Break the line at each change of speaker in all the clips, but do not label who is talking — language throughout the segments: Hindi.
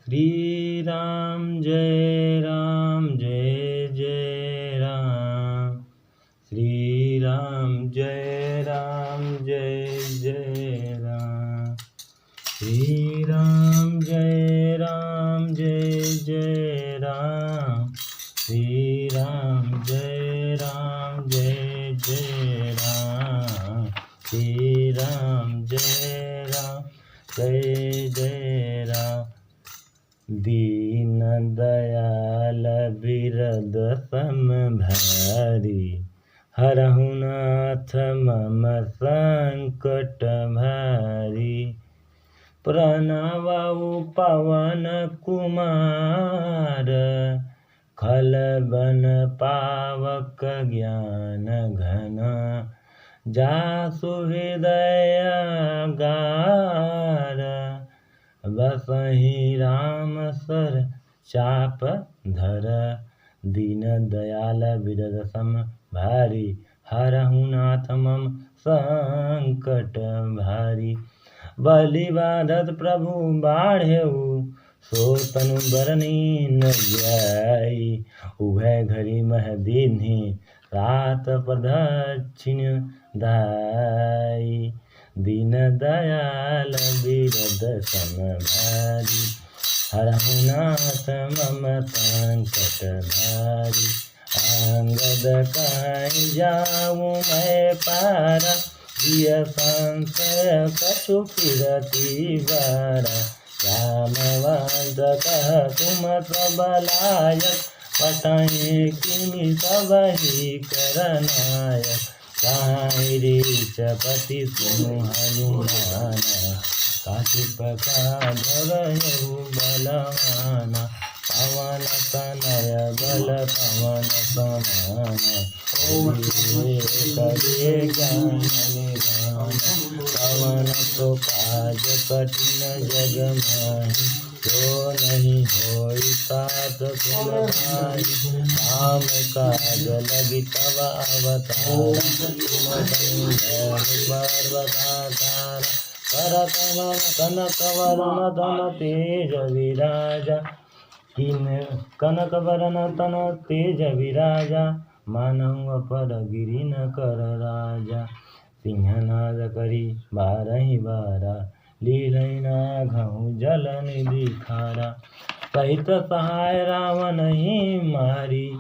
श्री राम जय जय राम। श्री राम जय जय राम। श्री राम जय जय राम। श्री राम जय जय राम। श्री राम जय जय राम। दीन दयाल बिरद सम भारी, हरहु नाथ मम संकट भारी। प्रणवउ पवन कुमार, खल बन पावक ज्ञान घन। जासु हृदय गार, बसहि राम सर चाप धर। दीन दयाल बिरद सम भारी, हरहु नाथ मम संकट भारी। बलि बाधत प्रभु बाढ़ेउ, सो तनु बरनी न जाई। उभय घड़ी मह दीन्हि, रात प्रदक्षिण दाई। दीन दयाल बिरद सम भारी, हरहु नाथ मम संकट भारी। अंगद कहीं जाऊँ मैं पारा, जिय संशय कछु फिरती बारा। रामवंत कह तुम सब लायक, पटाए किमि सबहि करनायक। काहि रीचपति सुनु हनुमान, काशिप काधरयहु बलवाना। पवन तनय बल पवन समान, करे ज्ञान निधान। पवन तो काज कठिन जग माही, जो नहीं होई तात तुम भाई। राम काज लगी तब अवतारा, तुम पर्वताधारा। करत कनक वरण तन तेज विराजा, कनक वरण तन तेज विराजा। मानव पर गिरि न कर राजा, सिंहनाद करी बारहि बारा। लीलहि नाघहु जल निधि खारा, सहित सहाय रावण ही मारी।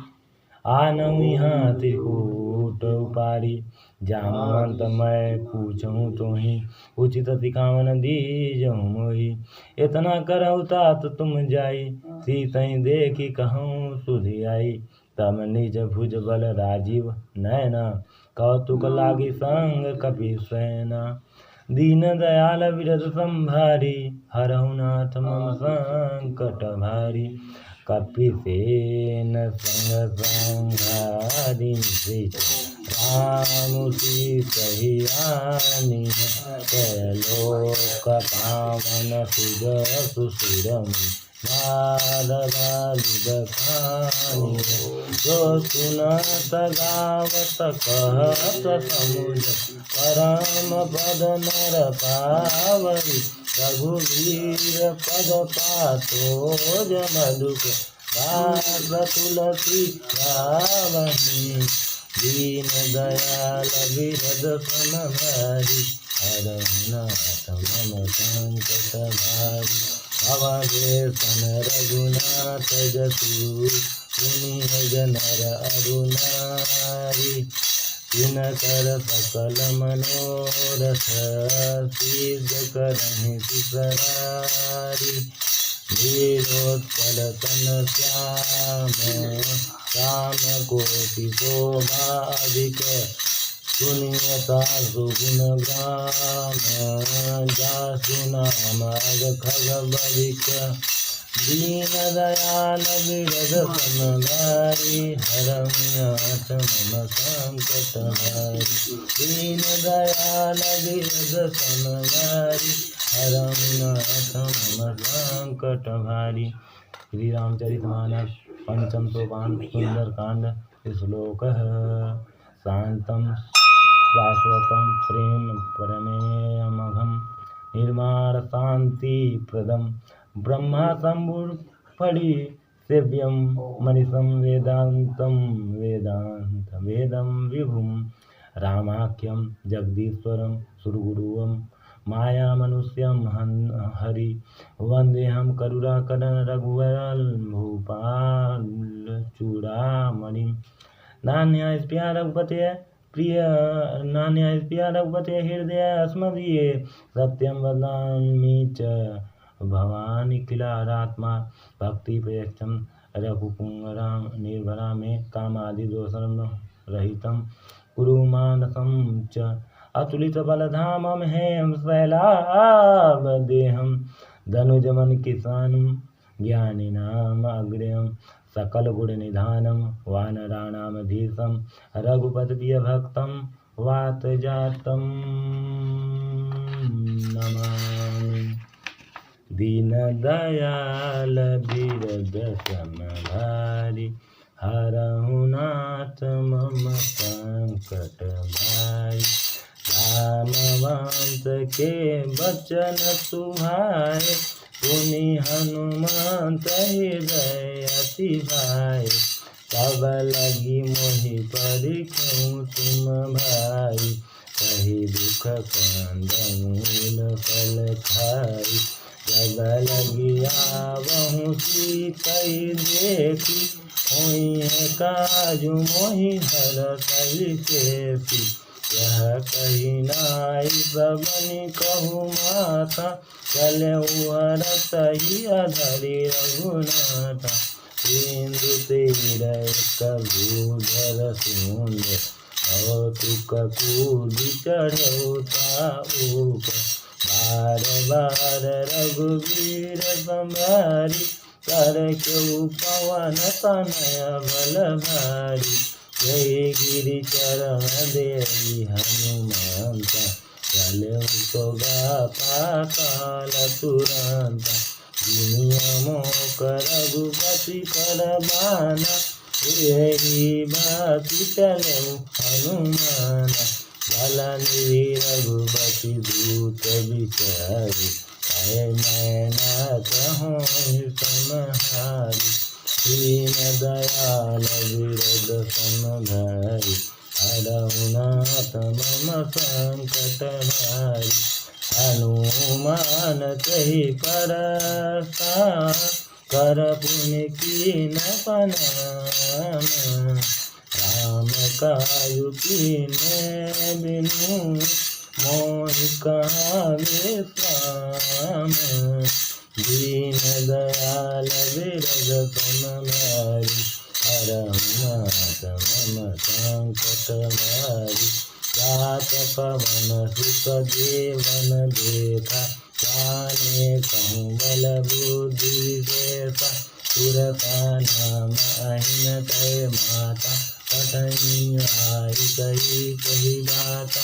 आनऊ यहाँ त्रिकूट उपारी, जामवंत मैं पूछूँ तोहि। उचित सिखावन दीजहु मोहि, इतना करहु तात तुम जाई। सीतहि देखि कहूँ सुधि आई, तब निज भुज बल राजीव नयना। कौतुक लागी संग कपि सेना, दीन दयाल बिरद सम भारी। हरहु नाथ मम संकट भारी। कपिसेन संग संघारि निश, राम सही आनी। त्रैलोक पावन सुजसु शिरमि, नारद बखानी। जो सुनत गावत कहत समुझ, परम पद नर पावई। रघुवीर पद पातोज मधुक, दास तुलसी गावहीं। दीन दयाल बिरद सम भारी, हरहु नाथ मम संकट भारी। भवभीषण रघुनाथ जसु, पुनि नर अरु नारी। तिनकर सकल मनोरथ, सिद्ध करहि सिसरारी। वीरोत्पल तन श्याम, राम कोटि शोभा अधिक। सुनियता सुगुण ग्राम, जासु नाम खग बधिक। दीन दयाल बिरद सम भारी, हरहु नाथ मम संकट भारी। दीन दयाल बिरद सम भारी, हरहु नाथ मम संकट भारी। श्री रामचरितमानस पंचम सोपान सुंदर कांड। श्लोक शांतम शाश्वतं प्रेम परमेयमघं, निर्माण शांति प्रदम ब्रह्मा शंभुर्फणि सेव्यं मनीषं वेदान्तं वेदं विभुं रामाख्यं जगदीश्वरं सुरगुरुं मायामनुष्यं हरि वन्देऽहं करुणाकरं रघुवरं भूपालचूडामणिं नान्यास्प्या रघुपते हृदय अस्मदीये सत्यं वदामि च भवानि किलारात्मा भक्तिप्रयच्छं रघुपुङ्गरां निर्भरा मे कामादिदोषं रहितं कुरु मानसं च अतुलितबलधामं हेम शैलावदेहं धनुजमन किसानं ज्ञानिनाम् अग्र्यं सकलगुणनिधानं वानराणामधीशं रघुपतिप्रियभक्तं वातजातं नमामि। दीनदयाल बिरद समभारि हरहु नाथ मम संकट भारि रामवंश के बचन सुहाए पुनि हनुमंत हृदय अति भाई तब लगी मोहि परिखऊँ तुम भाई कही दुख कंद मूल फल खाई जब लगी आवहु सीतई देखी होई है काजु मोहि हर कही सेती यह कही नाई सबनि कहु माता चले उहर सही अधरि रघुनाथा इंदु तीर कबूधर सुंद कौतुक कूदि चढ़ौता ऊपर बार बार रघुवीर संभारी कर केहु पवन तनय बल भारी जय गिरि चरण देवी हनुमंता चले सोगा पाताल तुरंत नियमो रघुपति कर बाना यही बाति चले हनुमान बलनि रघुपति दूत बिचारी मैं नाथ हूँ समहारी दीन दयाल विरद समधारी हरहु नाथ मम संकट भारी हनुमान तहि परसा कर पुण्य कीन प्रणाम राम कायु कीने बिनु मोहि कहाँ विश्राम दीन दयाल विरद समभारी हरहु नाथ मम संकट भारी जात पवन सुत जीवन देखा जाने कहूँ बल बुद्धि देता सुर का नाम अहिन तय माता पठनी आई कही बाता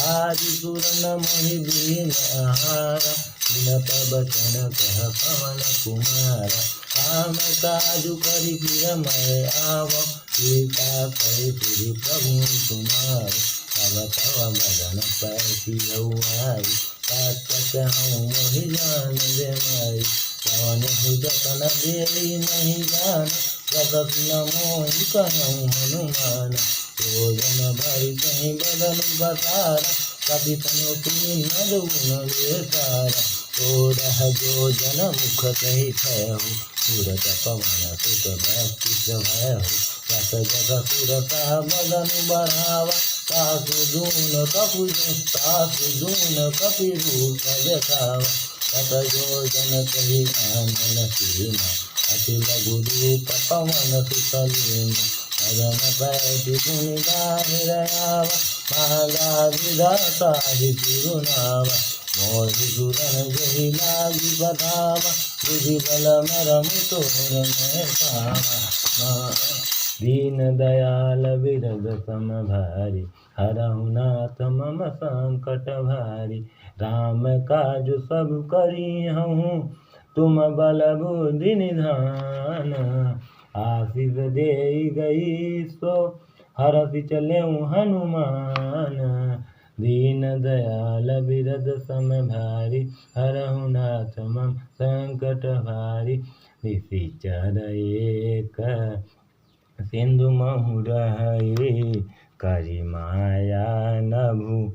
आज सुर न मोहि दीन आहारा विनत बचन कह पवन कुमारा काम काजु करि फिर मैं आव सीता कहि पुरि प्रभु तुम्हारे तब तव बदन पैसी आई हूँ मोहि जान दे माई कवन हु जतन देवी नहीं जान जगत न मोहि कहूँ हनुमान भोजन भरि कहीं बदन बसारा कभी तनु कीन गुण बेसारा रह जो जन मुख कही खयहु सूरत पवन सुत भक्ति भयहु रस जग सुरता बदन बढ़ावा सासु दून कपि रूप देखावा तत जो जन कही आनन सीमा अति लघु रूप पवन सुत लीना भजन पैति गुनि गाहिरयावा माला विधाता हि तिरुनावा मोहि सुरन जहि लागी बधावा बुद्धि बल मरमु तोर मैं पावा दीन दयाल विरद समभारी हरहु नाथ मम संकट भारी राम काज सब करी हूँ तुम बल बुद्धि निधान आशीष दे गई सो हरषि चले हनुमान दीन दयाल बिरद सम भारी, हरहु नाथ मम संकट भारी। निशिचर एक सिंधु महु रहे, करि माया नभु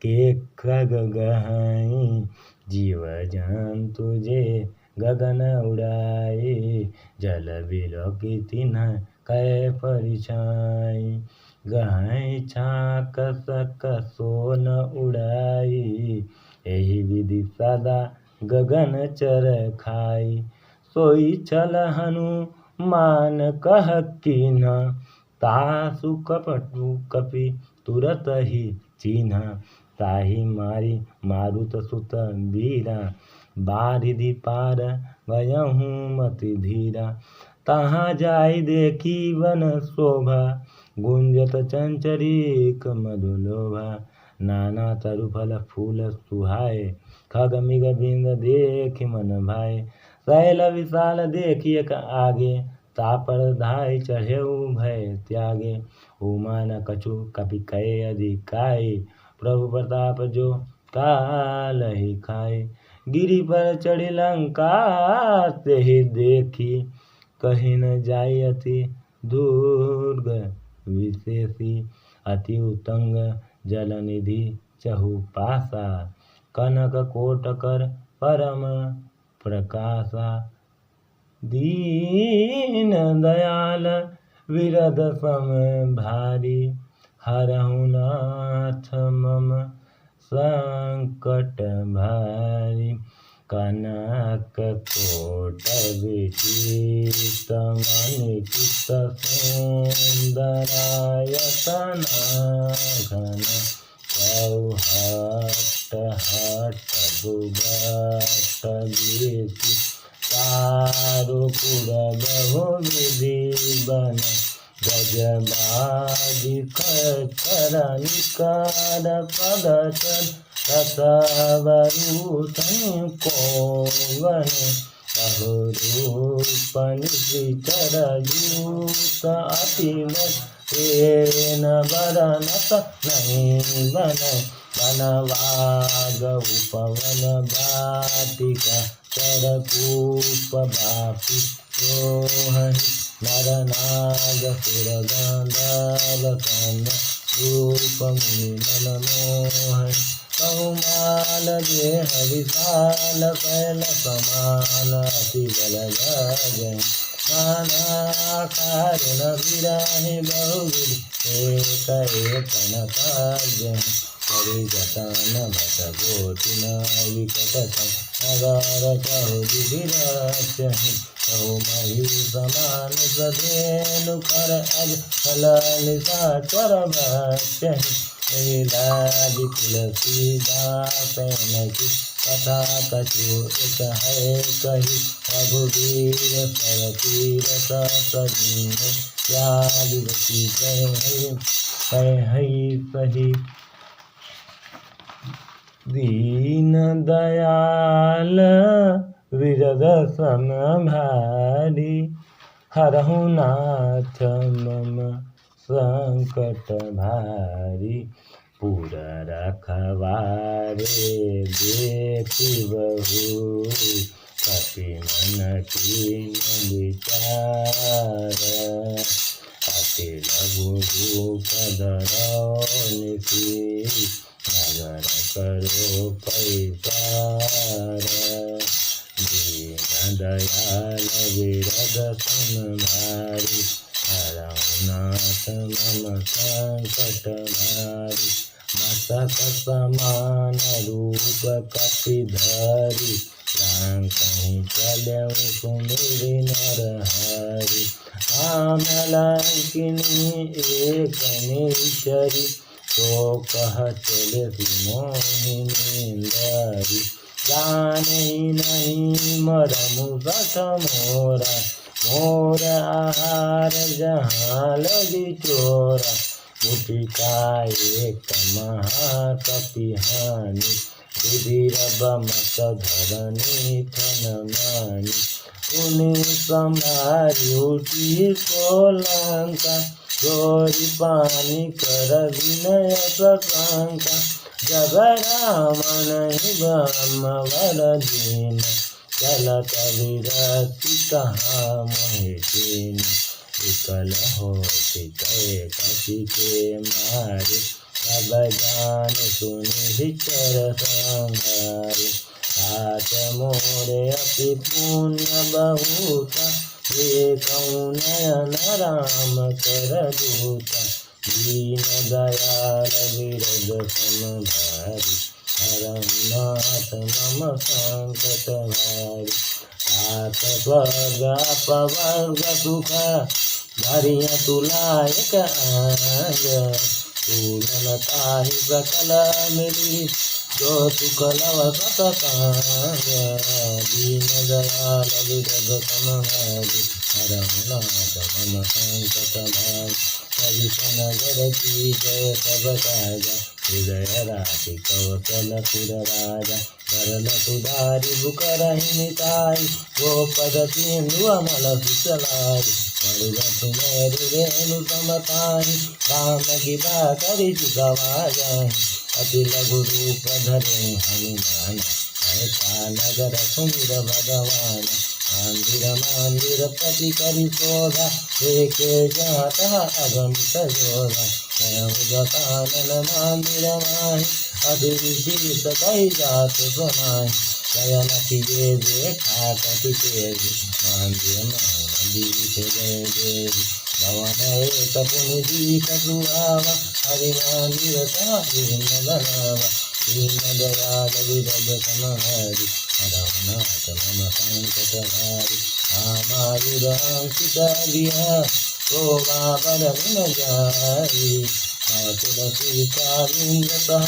के खग गहई। जीव जंतु जे गगन उड़ाए, जल बिलोकी तिन्ह कै परिछाई। गहई छाक सक सोन उड़ाई, एहि विधि सदा गगन चर खाई। सोई छल हनुमान कह कीन्ह, तासु कपटु कपि तुरत ही चीन्ह। ताहि मारी मारुत सुत वीरा, बारिधि पार गयहु मति धीरा। तहाँ जाई देखी वन शोभा, गुंजत चंचरीक मधुलोभा। नाना तरु फल फूल सुहाए, खग मृग बिंद देखि मन भाए। शैल विशाल देखि एक आगे, तापर धाय चढ़ेउ भय त्यागे। उमा न कछु कपि कै अधिकाई, प्रभु प्रताप जो कालहि खाए। गिरि पर चढ़ी लंका तेहि देखी, कहीं न जाई अति दुर्ग विशेषी। अति उतंग जलनिधि चहु पासा, कनक कोट कर परम प्रकाशा। दीन दयाल विरद सम भारी, हरहु नाथ मम संकट भारी। कनक कोट विचित मणिचित सुंदरायतना घन। हट हट बुबट गीति, चारुपुर बहु विधि बन। गजबाजी खच्चर निकर पदचर, रसवरूथन कोवन। बहुरूप निशिचर जूत, अति बल तेन बरनत नहीं बन। बनवाग उपवन बाटिका, चरकूप बापि सोहहि। नर नाग सुर गंधर्व कन्या, रूप मुनि मन मोहन। बहुमाल देह विशाल, कैल समान अति बल गजहि। नाना कारुण बिराहि, बहुविधि एक एक न कार्यहि। हरिजतन भट गोति न विकट, नगर चहु दिधि रचहि। कहु मही समान सधेनु, कर अज फल निशाचर भक्षहि। लागी तुलसीदास की, कथा कछु एक है कही। रघुवीर सर तीरथ सजीव, त्यागी रति कहि सही। दीन दयाल विरद सम भारी, हरहु नाथ मम संकट भारी। पुर रखवारे देखी बहु, कपि मन कीन विचार। अति लघु रूप धरौ निशि, नगर करो पैसार। दीन दयाल विरद सम भारी, हरहु नाथ मम संकट भारी। मस्तक समान रूप कपिधरि, कहीं चलऊ सुमिरि नरहरि। राम लंकिनी एक निचरी, तो कह चले मोहिनींदरी। जाने नहीं मरमु सठ मोरा, मोर आहार जहाँ लगी चोरा। मुटिका एक महाकपिहानि, रुधिर बमक धरनी थन मानि। पुनि संभारी उठी सोलंका, चोरी पानी कर विनय सशंका। जब राम नहीं ब्रह्म वर दीन, चलत विरति कहाँ मोहि कीन, विकल हो चितय कपि के मारे, तब जान सुनि विचर संहारे, तात मोरे अति पुण्य बहुता, देखऊँ नयन राम कर दूता, दीन दयाल विरद समभारी, हरनाथ मम संकट भारी, तात स्वर्ग अपवर्ग सुख, धरिय तुलायक आंग, पूनन ताहि सकल मिली, जो सुख लव सतकांग, दीन दयाल विरद समभारी, हरनाथ मम संकट भारी, कविसन नगर की जय सब काजा, हृदय राशि कौशलपुर राजा, सरल सुधारि बुकरहि निताई, गोपद सिंधु अमल सुचलाई, मरुग सुमेरु रेणु समताहि, राम कृपा करि गवा जाहि, अति लघु रूप धरे हनुमान, ऐसा नगर सुमिर भगवान, मंदिर मंदिर प्रति करि शोभा, देखे जहाँ तहाँ अगणित जोधा, जतानन मंदिर माहि, अति विशिष्ट कई जात सुनाहि, शयन किए देखा कपि तेहि, मंदिर मौन दीप जय देवी, भवन एक पुनि दीप सुहावा, हरि मंदिर भिन्न बनावा, दीन दयाल विरद समहारी, हरनाथ मम संकट भारी, रामायुध अंकित लिया, शोभा बरन जाई, तुलसी कालिंदतः,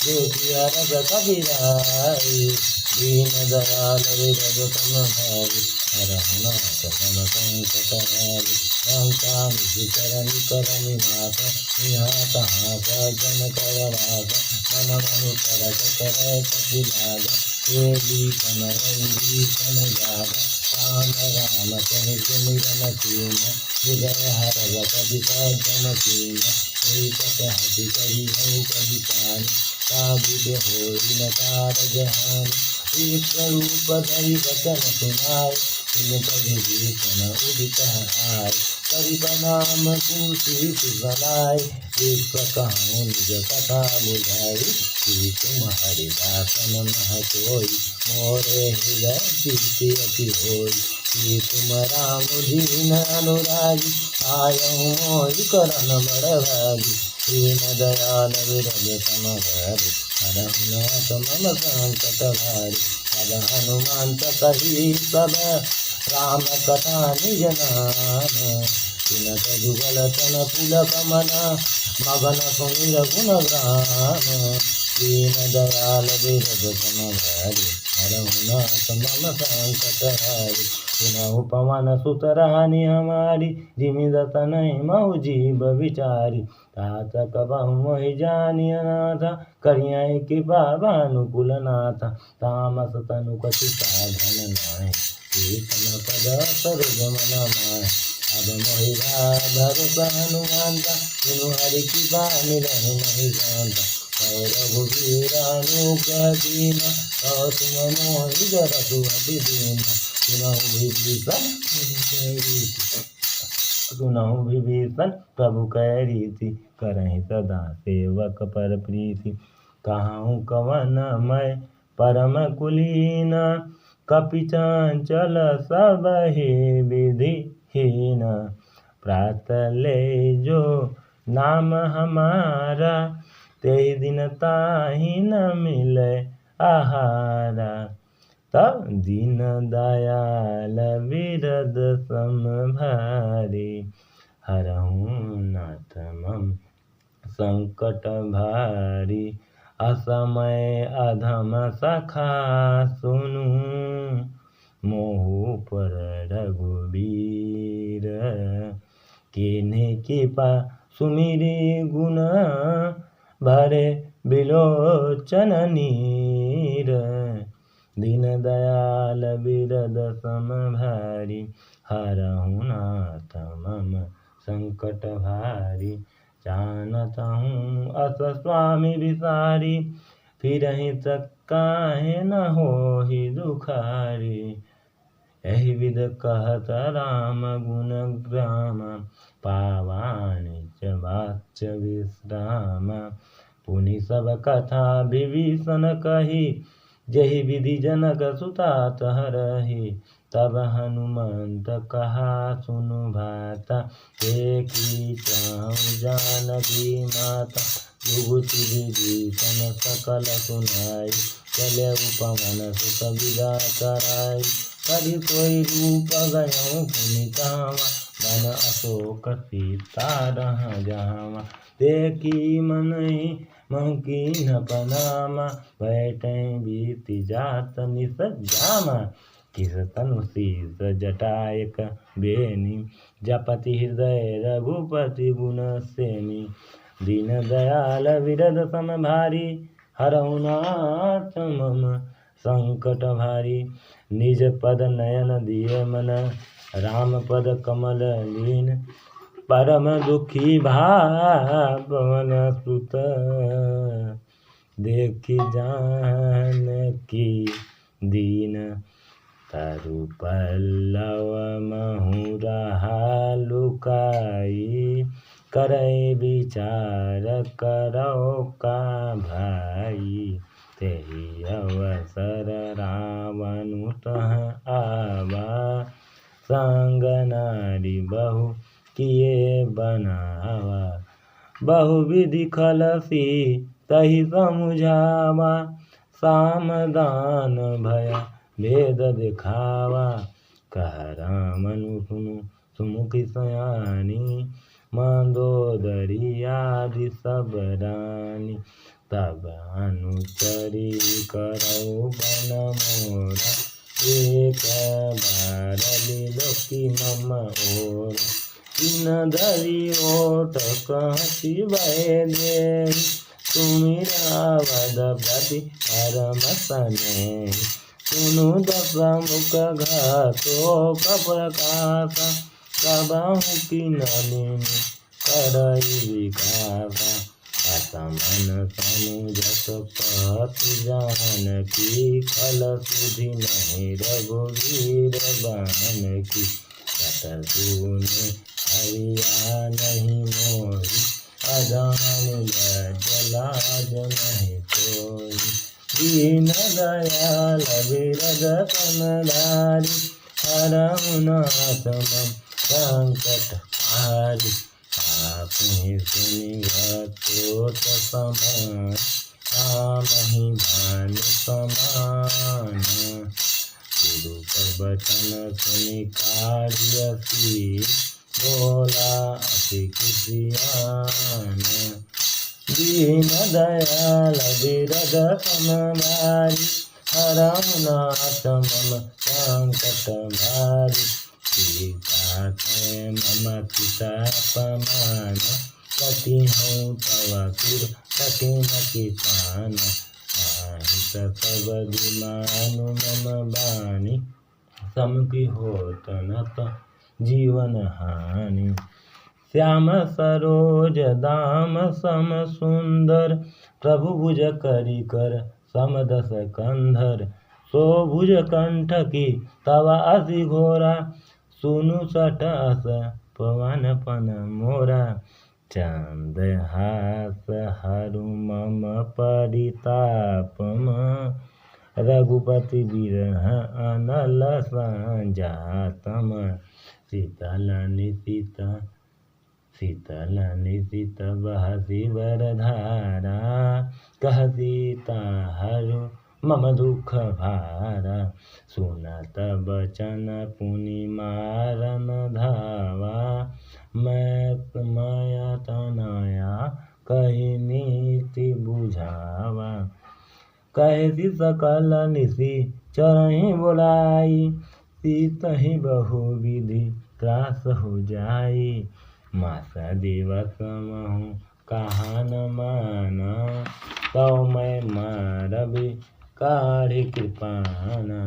देखिया रस कबीराई, दीन दयाल विरद समभारी, हरनाथ मम संकट भारी, लंका निशिचर निकरनि नाथ, निहात हास जन कर वास, मन मोहि तरस करे कपि लाग, विभीषण विभीषण जाग, राम राम कहि सुमिरन कीन, हृदय हरव कपि सज्जन कीन, एकत हति कहि हऊ कहि कानि, काबिद होई न कारज हानि, विश्वरूप धरि वचन सुनाय, सुनत विभीषण उदित आय, करि प्रणाम तुलसी सुगलाय, विप्र कहूँ निज कथा बुझाई, कि तुम हरिदासन महतोई, मोरे हृदय प्रीति अति होई, कि तुम राम दीन अनुरागी, आयहु मोहि करन बड़ भागी, दीन दयाल विरद समभारी, हरनाथ मम संकट भारी, अब हनुमंत कही सब राम कथा निज नाम, तिनक जुगल तन पुलक मना, मगन सुमिर गुण ग्राम, दीन दयाल विरद समभारी, हरनाथ मम संकट हारी, सुनहु पवन सुत रानी हमारी, जिमि दसन महु जीव विचारी, तात कबहु मोहि जानि अनाथ, करियै कृपा भानुकुल नाथ, तामस तनु कछु साधन नाहि, कीर्तन पद सरोज मन माहि, अब मोहि भरोसा हनुमंत, सुनु हरि कृपा मिलहि नहीं जानता, और रघुवीर अनुग्रह दीना, और तुम मोहि जरसु अति दीना, सुनहु विभीषण प्रभु कै रीति, करहि सदा सेवक पर प्रीति, कहूँ कवन मैं परम कुलीन, कपि चंचल सबहि विधिहीन, प्रात ले जो नाम हमारा, तेहि दिन ताहि न मिले आहारा, तब दीन दयाल विरद समभारी, हरहु नाथ मम संकट भारी, असमय अधम सखा सुनु, मोहु पर रघुबीर, किन्हि कृपा सुमिरि गुण, भरे बिलोचन नीर, दीन दयाल विरद समभारी, हरहु नाथ मम संकट भारी, जानत हूँ अस स्वामी विसारी, फिरहि तक काहे न होहि दुखारी। एहि विध कहत राम गुण ग्राम, पावानि च वाच्य विश्राम। पुनि सब कथा विभीषण कही, जेहि विधि जनक सुता तहरहि। तब हनुमंत कहा सुनु भाता, देखी चाहु जानकी माता। जुगुति विभीषण सकल सुनाई, चले पवन सुत विदा कराई। करि सोई रूप गयऊँ पुनि कहवा, बन अशोक सीता जहाँ। देखी मनहि महु कीन्ह प्रणामा, बैठई बीति जात निस जामा। किस तनु शीस जटायक बेनी, जपति हृदय रघुपति गुण सेनी। दीन दयाल विरद सम भारी, हरहु नाथ मम संकट भारी। निज पद नयन दिए मन, राम पद कमल लीन। परम दुखी भावन सुत, देखि जानकी दीन। तरु पल्लव महु रहा लुकाई, करई विचार करौ का भाई। तेहि अवसर रावण तह आवा, संग नारी बहु किए बनावा। बहु विधि खलसी तहि समुझावा, साम दान भय भेद दिखावा। कह रामनु सुनु सुमुखि सयानी, मंदोदरी आदि सब रानी। तब अनुचरी करौ बन मोरा, एक बार लिलोकी मम ओर। इन धरि ओट कहति भय देहि, सुमिरावद प्रति परम स्नेहि। सुनु दस मुख घातोक प्रकाशा, कबहु किन्हीं करई विकासा। असमन समुझत पत जानकी, खल सुधि नहीं रघुवीर बानकी। सत सुन हरिया नहीं मोहि, अजान लज लाज नहीं कोई। दीन दयाल विरद समधारी, हरहु नाथ मम संकट हारी। आपहि सुनि घटोत समान, कामहि भानु समान। पुरुष बचन सुनि काढ़ियसी, बोला अति कुशियान। दीन दयाल विरद समभारी, हरहु नाथ मम संकट भारी। सीता ते मम पिता पमान, कटिहउँ तव सुर कठिन किसान। आहित सब दिमानु मम बानी, समुखि होत न त जीवन हानि। श्याम सरोज दाम सम सुंदर, प्रभु भुज करि कर सम दस कंधर। सो भुज कंठ की तव असी घोरा, सुनु सठ अस पवन पन मोरा। चंद हास हरु मम परितापम, रघुपति बिरह अनल संजातम। शीतल निशित बहसी वरधारा, कह सीता हरु मम दुख भारा। सुनत बचन पुनि मारन धावा, मैं तनया कहि नीति बुझावा। कहसी सकल निशि चरहि बुलाई, सीतहि बहु विधि त्रास हो जाई। मास दिवस महु कहा न माना, तौ मैं मारबि काढ़ि कृपाना।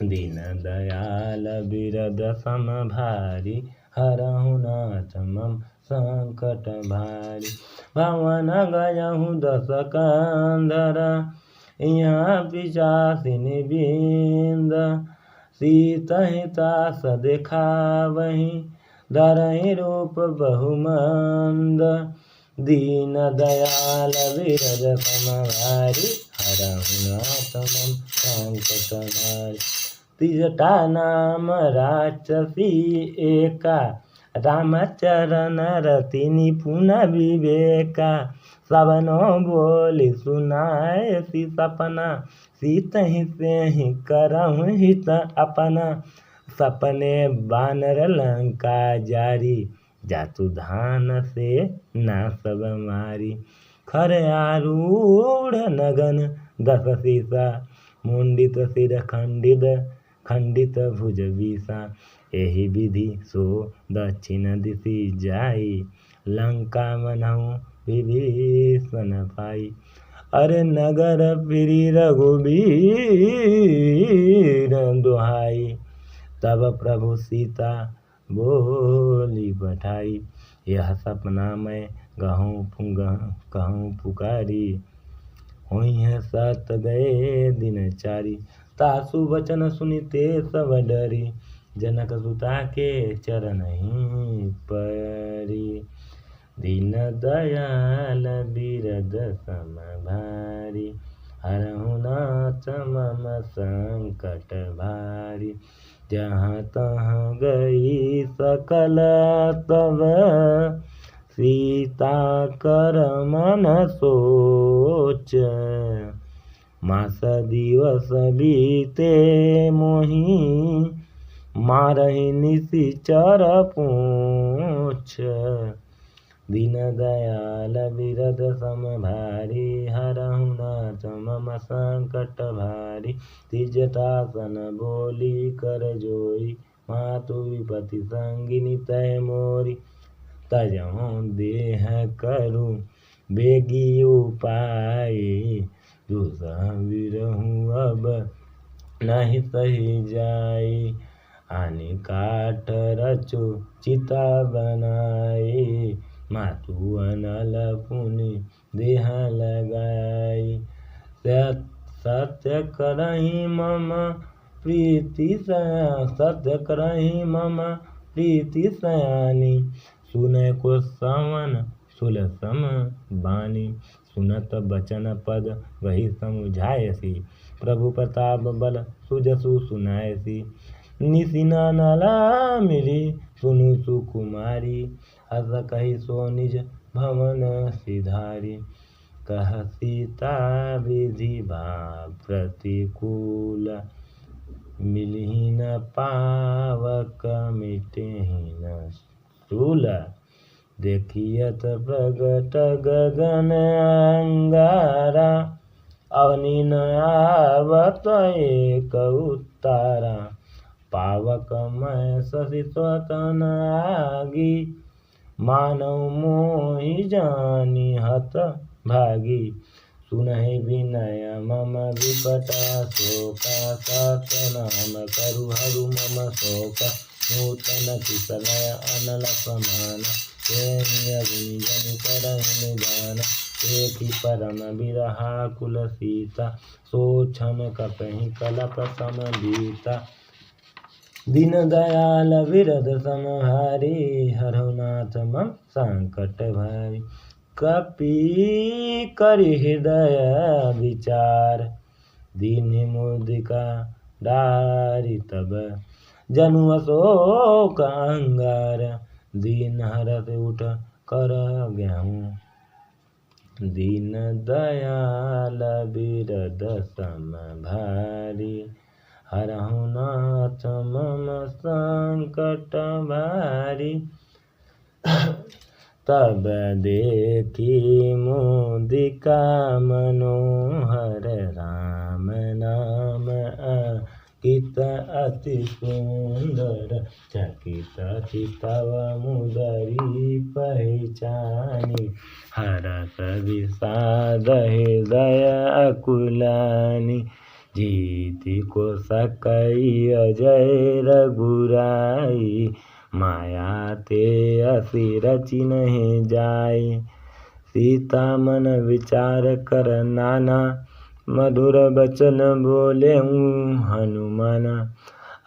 दीन दयाल बिरद सम भारी, हरहु नाथ मम संकट भारी। भवन गयहु दस कंधर, यहाँ पिशाचिनी बिंद। सीतहि तास देखावहि, धरहि रूप बहुमंद। दीन दयाल विरद समभारी, हरहु नाथ मम संकट भारी। तिजटा नाम राक्षसी एका, रामचरण रति निपुण विवेका। सबनो बोली सुनाए सपना, सीतहि सेहि करहु हित अपना। सपने बानर लंका जारी, जातु धान से ना सब मारी। खर आरूढ़ नगन दस सीसा, मुंडित सिर खंडित भुज बीसा। एहि विधि सो दक्षिण दिशि जाई, लंका मनहु विभीषण पाई। अरे नगर फिरी रघुबीर दुहाई, तब प्रभु सीता बोली पठाई। यह सपना मैं कहूँ पुकारी, हुई है सत गए दिन चारी। तासु वचन सुनिते सब डरी, जनक सुता के चरण ही परी। दीन दयाल बिरद सम भारी, हरहु नाथ मम संकट भारी। जहाँ तहाँ गई सकल तब, सीता कर मन सोच। मास दिवस बीते मोहि, मारहि निशिचर पूछ। दीन दयाल बिरद सम भारी, हरहु नाथ मम संकट भारी। तिजटासन बोली कर जोई, मातु विपति संगिनी तय मोरी। तजहु देह करु बेगी उपाय, दुसह बिरहु अब नहीं सही जाई। आनि काठ रचु चिता बनाई, मातु अनल पुनि देह लगाई। सत्य करहि मम प्रीति सयानी, सुनय को सवन सुलसम बानी। सुनत बचन पद वही समुझायसी, प्रभु प्रताप बल सुजसु सुनायसी। निसिना नला मिली सुनु सुकुमारी, हस कहि सो निज भवन सिधारी। कह सीता विधि भाव प्रतिकूल, मिलहि न पावक मिटहि न शूल। देखियत प्रगट गगन अंगारा, अवनि न आवत एक उत्तारा। पावक मैं शशि स्वतन आगी, मानव मोहि जानी हत भागी। सुनहि विनय मम विपटा शोका, सास नाम करु हरु मम शोका। नूतन किसलय अनल समान, जनि करहि निदान। देखि परम बिरहाकुल सीता, सोछन कपहि कलप समबीता। दीन दयाल विरद सम भारी, हरहु नाथ मम संकट भारी। कपि करि हृदय विचार, दीन्हि मुद्रिका डारि तब। जनु अशोक अंगार, दीन हरष उठ कर गेहूँ। दीन दयाल बिरद सम भारी, हरहु नाथ मम संकट भारी। तब देखी मुदिका मनोहर, राम नाम अंकित अति सुंदर। चकित चितव मुदरी पहचानी, हरष विषाद हृदय अकुलानी। जीति को सकई अजय रघुराई, माया ते असी रची नहीं जाए। सीता मन विचार कर नाना, मधुर बचन बोले हनुमान।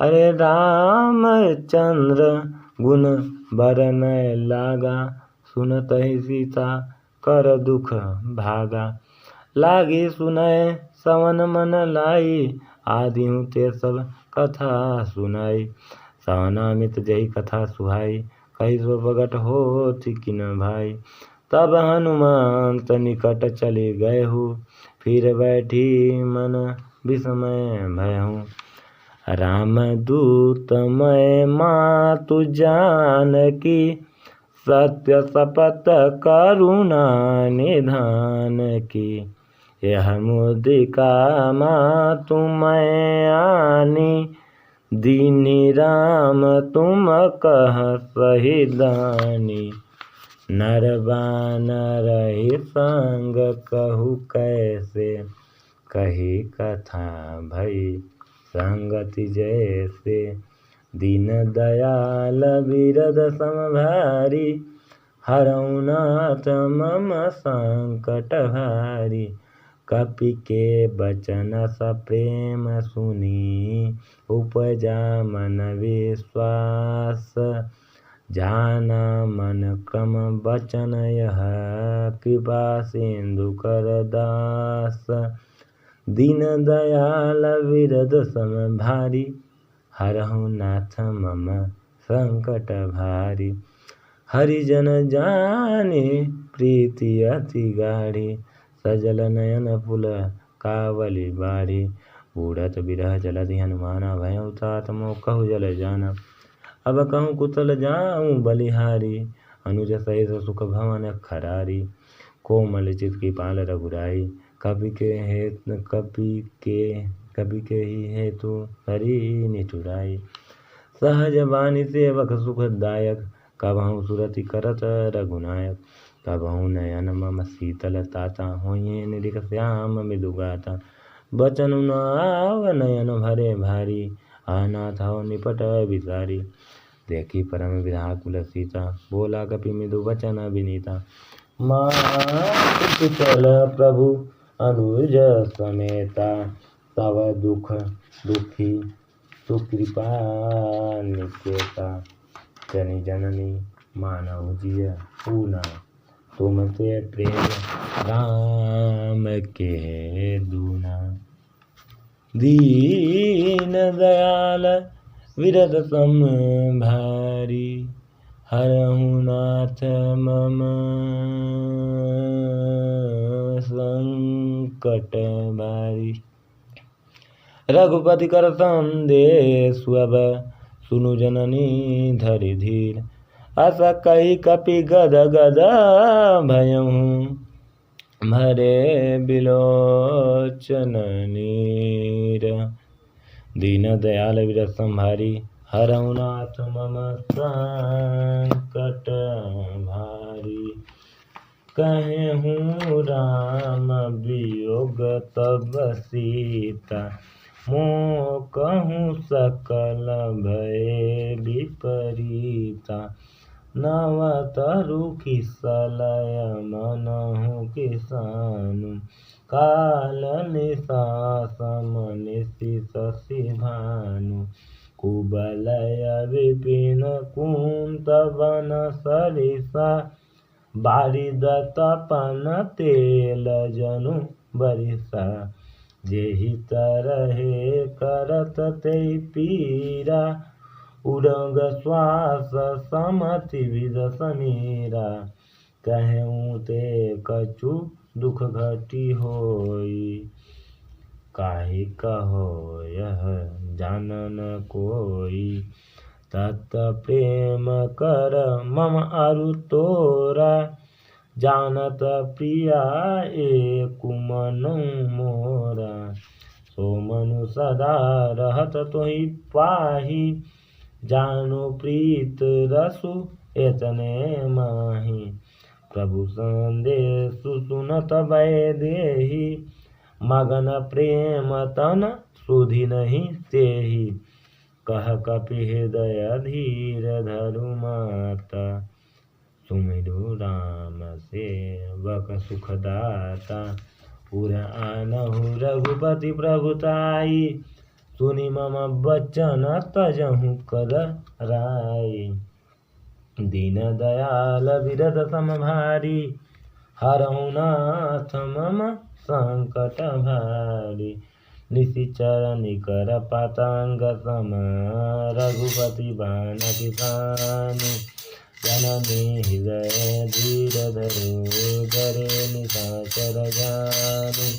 अरे रामचंद्र गुण बरनय लागा, सुनत ही सीता कर दुख भागा। लागी सुनय सवन मन लाई, आदि ते सब कथा सुनाई। सवनामित जही कथा सुहाई, कही सो प्रगट होत किन भाई। तब हनुमंत निकट चले गए हूँ, फिर बैठी मन विस्मय भयहूँ। राम दूत मैं मातु जानकी, सत्य शपथ करुणा निधान की। यह मुद्रिका मातु मैं आनी, दीनी राम तुम कह सही दानी। नर बानर ही संग कहु कैसे, कही कथा भई संगति जैसे। दीन दयाल बिरद समभारी, हरऊ नाथ मम संकट भारी। कपि के बचन सप्रेम सुनी, उपजा मन विश्वास। जाना मन क्रम बचन यह, कृपा सिंधु कर दास। दीन दयाल विरद सम भारी, हरहु नाथ मम संकट भारी। हरिजन जाने प्रीति अति गाढ़ी, सजल नयन पुल कावली बाढ़ी। बूढ़त बिरह जलधि हनुमाना, भयउ तात मोह कहु जल जाना। अब कहूँ कुशल जाऊँ बलिहारी, अनुज सहित सुख भवन खरारी। कोमल चित कृपाल रघुराई, कपि के ही हेतु हरि निठुराई। सहज बानी सेवक सुखदायक, कबहु सुरति करत रघुनायक। कबहु नयन मम शीतल ताता, होइए निरिख श्याम मृदुगाता। बचन न आव नयन भरे भारी, अनाथ हो निपट विसारी। देखी परम विधाकुल सीता, बोला कपि मृदु वचन विनीता। मातु कुशल प्रभु अनुज समेता, तव दुख दुखी सुकृपा निकेता। जनि जननी मानव जिय पूना, तुम ते प्रेम राम के दूना। दीन दयाल विरद सम भारी, हरहु नाथ मम संकट भारी। रघुपति कर संदेशु अब, सुनु जननी धरि धीर। अस कही कपि गद गद भयहूँ, भरे बिलोचन नीर। दीन दयाल विरद संभारी, हरहु नाथ मम संकट भारी। कहूँ राम वियोग तब सीता, मोह कहूँ सकल भय विपरीता। नव तरु किसलय मनहु किसानु, काल निशा समनिशि शशि भानु। कुबलय विपिन कुंत वन सरिसा, बारिद तपन तेल जनु बरिसा। जेहि तरहे करत तेहि पीरा, उरंग श्वास समति विद समीरा। कहूँ ते कछु दुख घटी होई, काहि कहो यह जानन कोई। तत प्रेम कर मम अरु तोरा, जानत प्रिया एकु मनु मोरा। सो मनु सदा रहत तोहि पाही, जानो प्रीत रसु एतने माही। प्रभु संदेशु सुनत वैदेही, मगन प्रेम तन सुधि नहीं तेहि। कह कपि हृदय धीर धरु माता, सुमिरु राम सेवक सुखदाता। पुर आनहु रघुपति प्रभुताई, सुनि मम बचन तजहु कदराई। दीन दयाल विरद सम भारी, हरहु नाथ मम संकट भारी। निशिचर निकर पतंग सम, रघुपति बाण किसानी। जननी हृदय धीर धरु, धरे निशाचर जानी।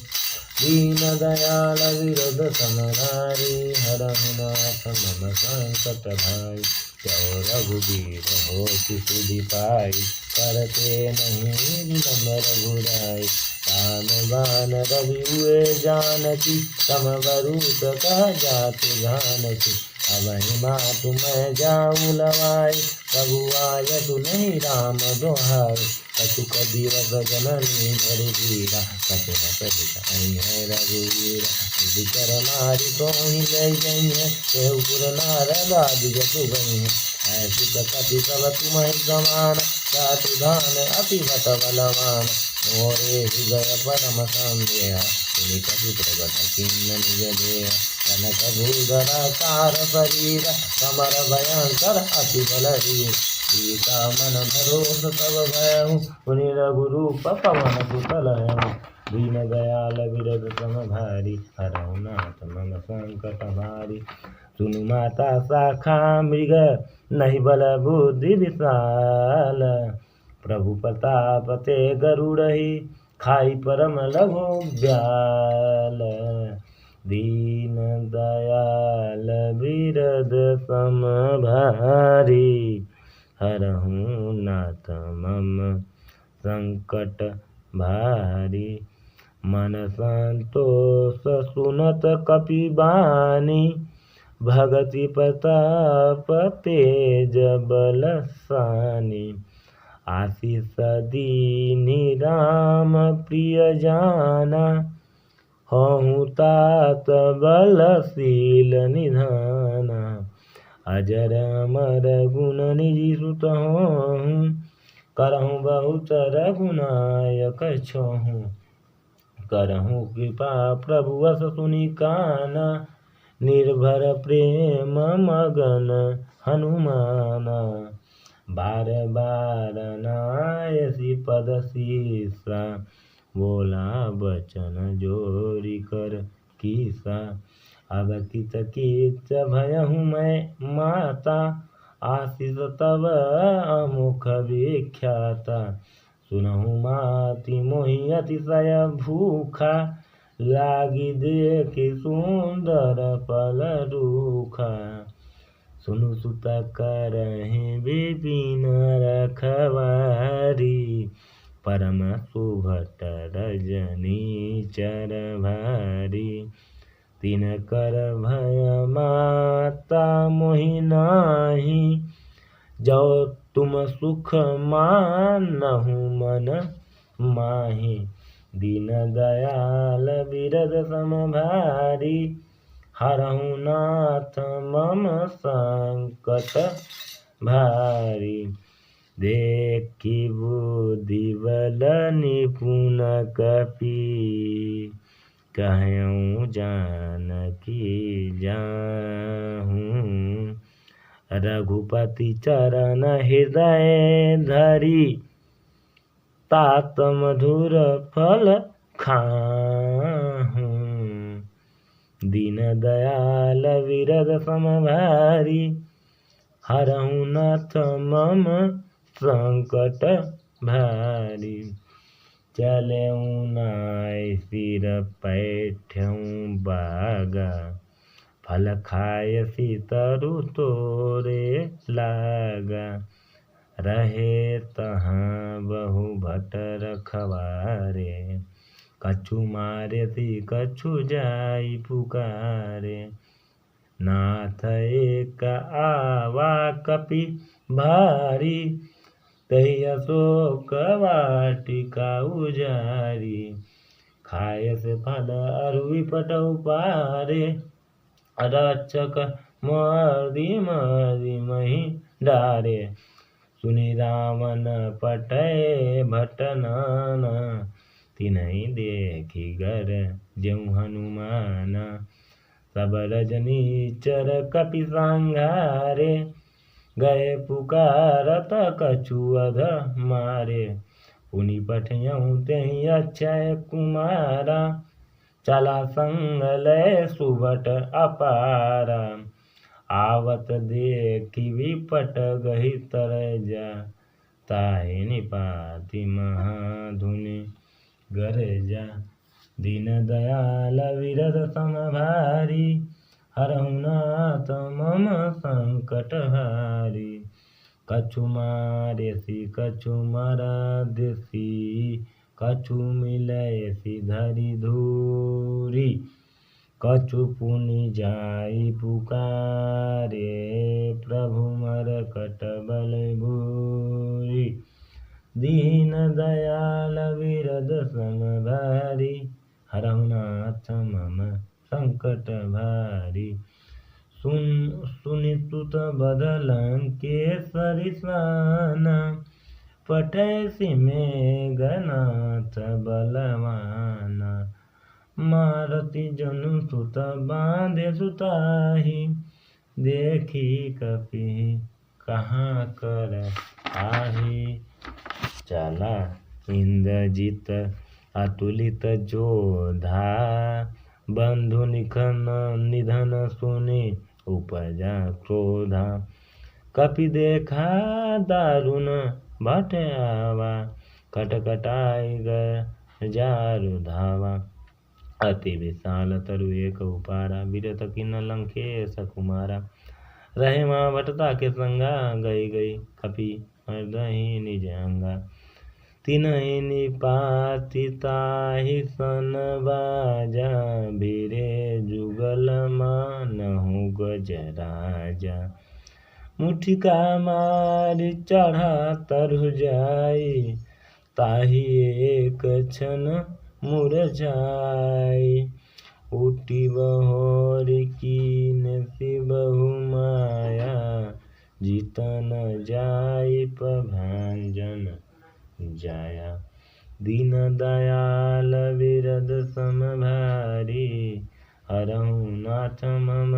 दीन दयाल विरद समधारी, हरहु नाथ मम संकट भाई। जो रघुबीर होति सुधि पाई, करते नहीं विलम्ब रघुराई। राम बाण रवि हुए जानकी, तम बरूत कह जातु जानकी। अबहि मातु मैं जाऊँ लवाई, प्रभु आयतु नहीं राम दोहाई। कछुक दिवस जननी धरि धीरा, कछु न कहि है रघुवीरा। विचर नारी तोहि लय गई है, केहू पुर नारद आदि जसु गई है। ऐसी कपि सब तुम्हें समान, जातु धान अति भट बलवान। मोरे हृदय परम संदेह, सुनि कपि प्रगट किन्न निज देह। कनक भूधर कार शरीर, कमर भयंकर अति बलवीर। सीता मन भरोस सब भयहु, पुनि रघुरूप पवन सुत लयहु। दीन दयाल विरद सम भारी, हरहु नाथ मम संकट भारी। सुनु माता शाखा मृग, नहीं बल बुद्धि विशाल। प्रभु प्रताप ते गरुड़हि, खाई परम लघु ब्याल। दीन दयाल विरद सम भारी, हरहु नाथ मम संकट भारी। मन संतोष सुनत कपि बानी, भगति प्रताप तेज बल सानी। आशीष दीनि राम प्रिय जाना, हऊँ तात बलशील निधाना। अजर अमर गुण निधि सुत हूँ, करहूँ बहुत रघुनायक छोहूँ। करहूँ कृपा प्रभु अस सुनि काना, निर्भर प्रेम मगन हनुमाना। बार बार नायसी पद सीसा, बोला बचन जोरी कर कीसा। अब कित किच भयहु मैं माता, आशीष तब अमुख विख्याता। सुनहु माति मोहि अतिशय भूखा, लागी देखि सुंदर फल रूखा। सुनु सुत करहि विपिन रखवारी, परम सुभट रजनी चर भारी। तिन कर भय माता मोहि नाही, जो तुम सुख मानहु मन माही। दीन दयाल विरद सम भारी, हरहु नाथ मम संकट भारी। देखि बुद्धि बल निपुण कपि, कहऊँ जानकी जाहूँ। रघुपति चरण हृदय धरी, तात मधुर फल खाहूँ। दीन दयाल विरद सम भारी, हरहु नाथ मम संकट भारी। चलऊँ नाय सिर पैठऊँ बागा, फल खाय तरु तोरे लागा। रहे तहाँ बहु भट रखवारे, कछु मारे थी कछु जाई पुकारे। नाथ एक आवा कपि भारी, तहि अशोक वाटिका उजारी। खाय से फल अरु विपट उपारे, रक्षक मर्दी मर्दी मही डारे। सुनि रावण पटय भटनान, तिन्हि देखि गर ज्यों हनुमान। सब रजनीचर कपि संघारे, गए पुकारत कछु अध मारे। पुनि पठियहुँ तेहि अक्षय कुमारा, चला संग लय सुभट अपारा। आवत देखि विपट गहि तरय जा, ताहि निपाति महाधुनि गरजा। दीन दयाल विरद सम भारी, हरहु नाथ मम संकट हारी। कछु मारेसि कछु मरदेसि, कछु मिलयसि धरि धूरी। कछु पुनि जाई पुकारे, प्रभु मरकट बल भूरी। दीन दयाल विरद सम भारी, हरहु नाथ मम संकट भारी। सुनि सुत बध लंकेश्वरि स्वाना, पठयसि मेघनाथ बलवाना। मारति जनु सुत बाँधे सुताही, देखी कपि कहाँ कर आही। चला इंद्रजित अतुलित जोधा, बंधु निधन सुनि उपजा क्रोधा। कपि देखा दारुण भट आवा, कटकटाई जारु धावा। अति विशाल तरु एक उपारा, विरत किन लंकेश कुमारा। रहे माँ भटता के संगा, गई गई कपि मरदहि निज अंगा। तिन्हि निपाति ताहि सन बाजा, बीरे जुगल मानहु गजराजा। मुठिका मारि चढ़ा तरु जाई, ताहि एक क्षण मुरझाई। उठी बहोरि कीन्हसि बहु माया, जीतन जाई प्रभांजन जाया। दीन दयाल विरद सम भारी, हरहु नाथ मम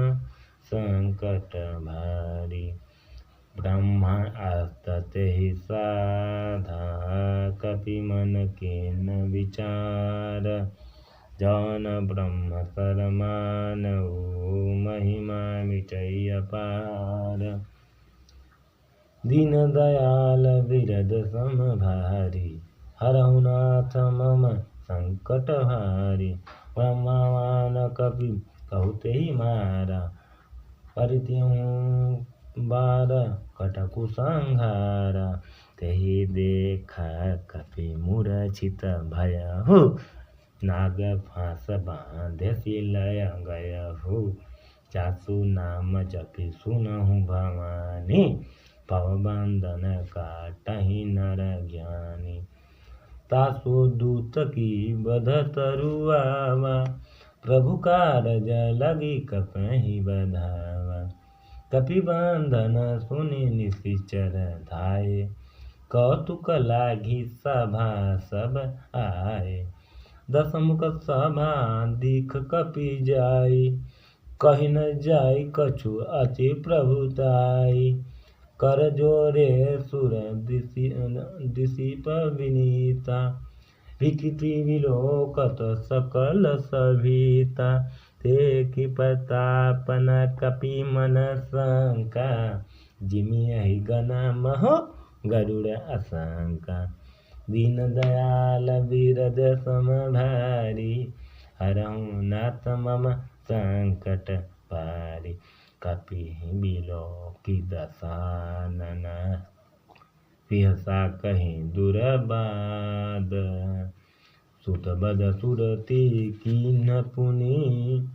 संकट भारी। ब्रह्मा अस्तहि साधा, कपि मन कीन विचार। जौन ब्रह्म सरमानहु, महिमा मिटई अपार। दीन दयाल विरद सम भारी, हरहु नाथ मम संकट हारी। ब्रह्मावान कपि कहु तेहि मारा, परित्यहु बार कटकु संघारा। तेहि देखा कपि मूर्छित भयहु, नाग फांस बाँधेसि लय गयहु। जासु नाम जपि सुनहु भवानी, भवबंधन काटहि नर ज्ञानी। तासु दूत की बध तरुआवा, प्रभु कारज लगी कपहि बधावा। कपि बंधन सुनि निशिचर धाये, कौतुक लागी सभा सब आए। दसमुख सभा दीख कपि जाई, कहि न जाई कछु अति प्रभुताई। कर जोरे सुर दिसीप विनीता, विकृति विलोकत सकल सभीता। देखि प्रतापन कपि मन शंका, जिमियहि गण महो गरुड़ असंका। दीन दयाल विरद सम भारी, हरहु नाथ मम संकट भारी। कपि बिलोकि दसानन, विहसा कहि दुरबाद। सुत बद सुरति कीन्ह पुनि,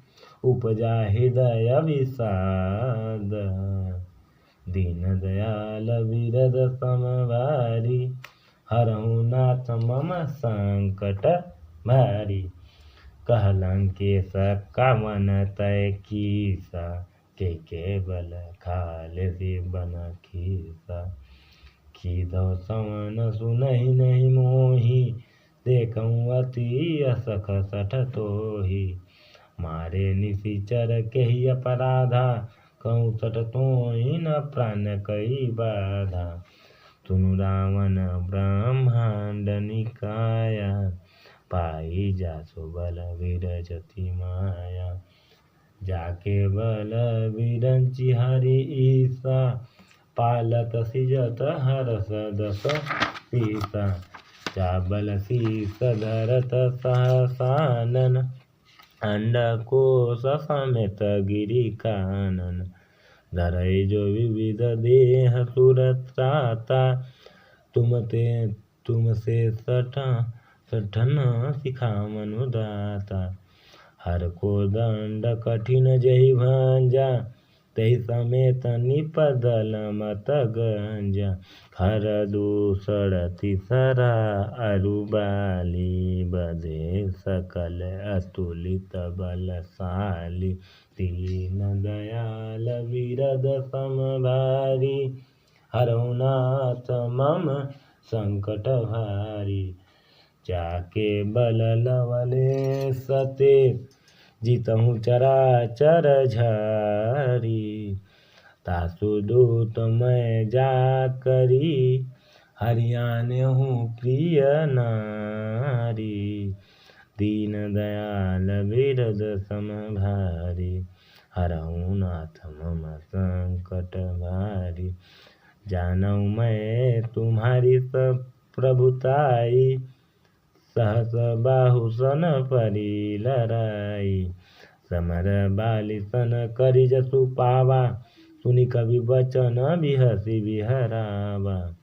उपजा हृदय विषाद। दीन दयाल विरद सम भारी, हरहु नाथ मम संकट भारी। कह लंकेश कवन तय कीसा, के केवल खाले सी बन खीसा। खीदौ सवन सुनहि नहीं मोही, देखऊँ अति असख सठ तोही। मारे निशिचर केहि अपराधा, कहूँ सठ तोहि न प्राण कई बाधा। सुनु रावण ब्रह्मांड निकाया, पाई जासु बल विरजति माया। जाके बल विरंचि हरि ईसा, पालत सिजत हरस दस सीसा। चाबल शीस धरत सहसानन, अंडकोश समेत गिरि कानन। धरई जो विविध देह सुरत्राता, तुमसे सठन सिखामनु दाता। हर को दंड कठिन जहि भांजा, तहि समेत निपदल मत गंजा। हर दूसर तिसरा अरुबाली, बधे सकल अतुलित बलशाली। दीन दयाल विरद समभारी, हरहु नाथ मम संकट भारी। जाके बल लवले सते, जितहु चराचर झारी। तासु दूत मैं जाकरी, हरियाणहु प्रिय नारी। दीन दयाल विरद समभारी, हरहु नाथ मम संकट भारी। जानऊ मैं तुम्हारी प्रभुताई, सहस बाहु सन परी लराई। समर बाली सन करि जसु पावा, सुनि कवि वचन बिहसी बिहरावा।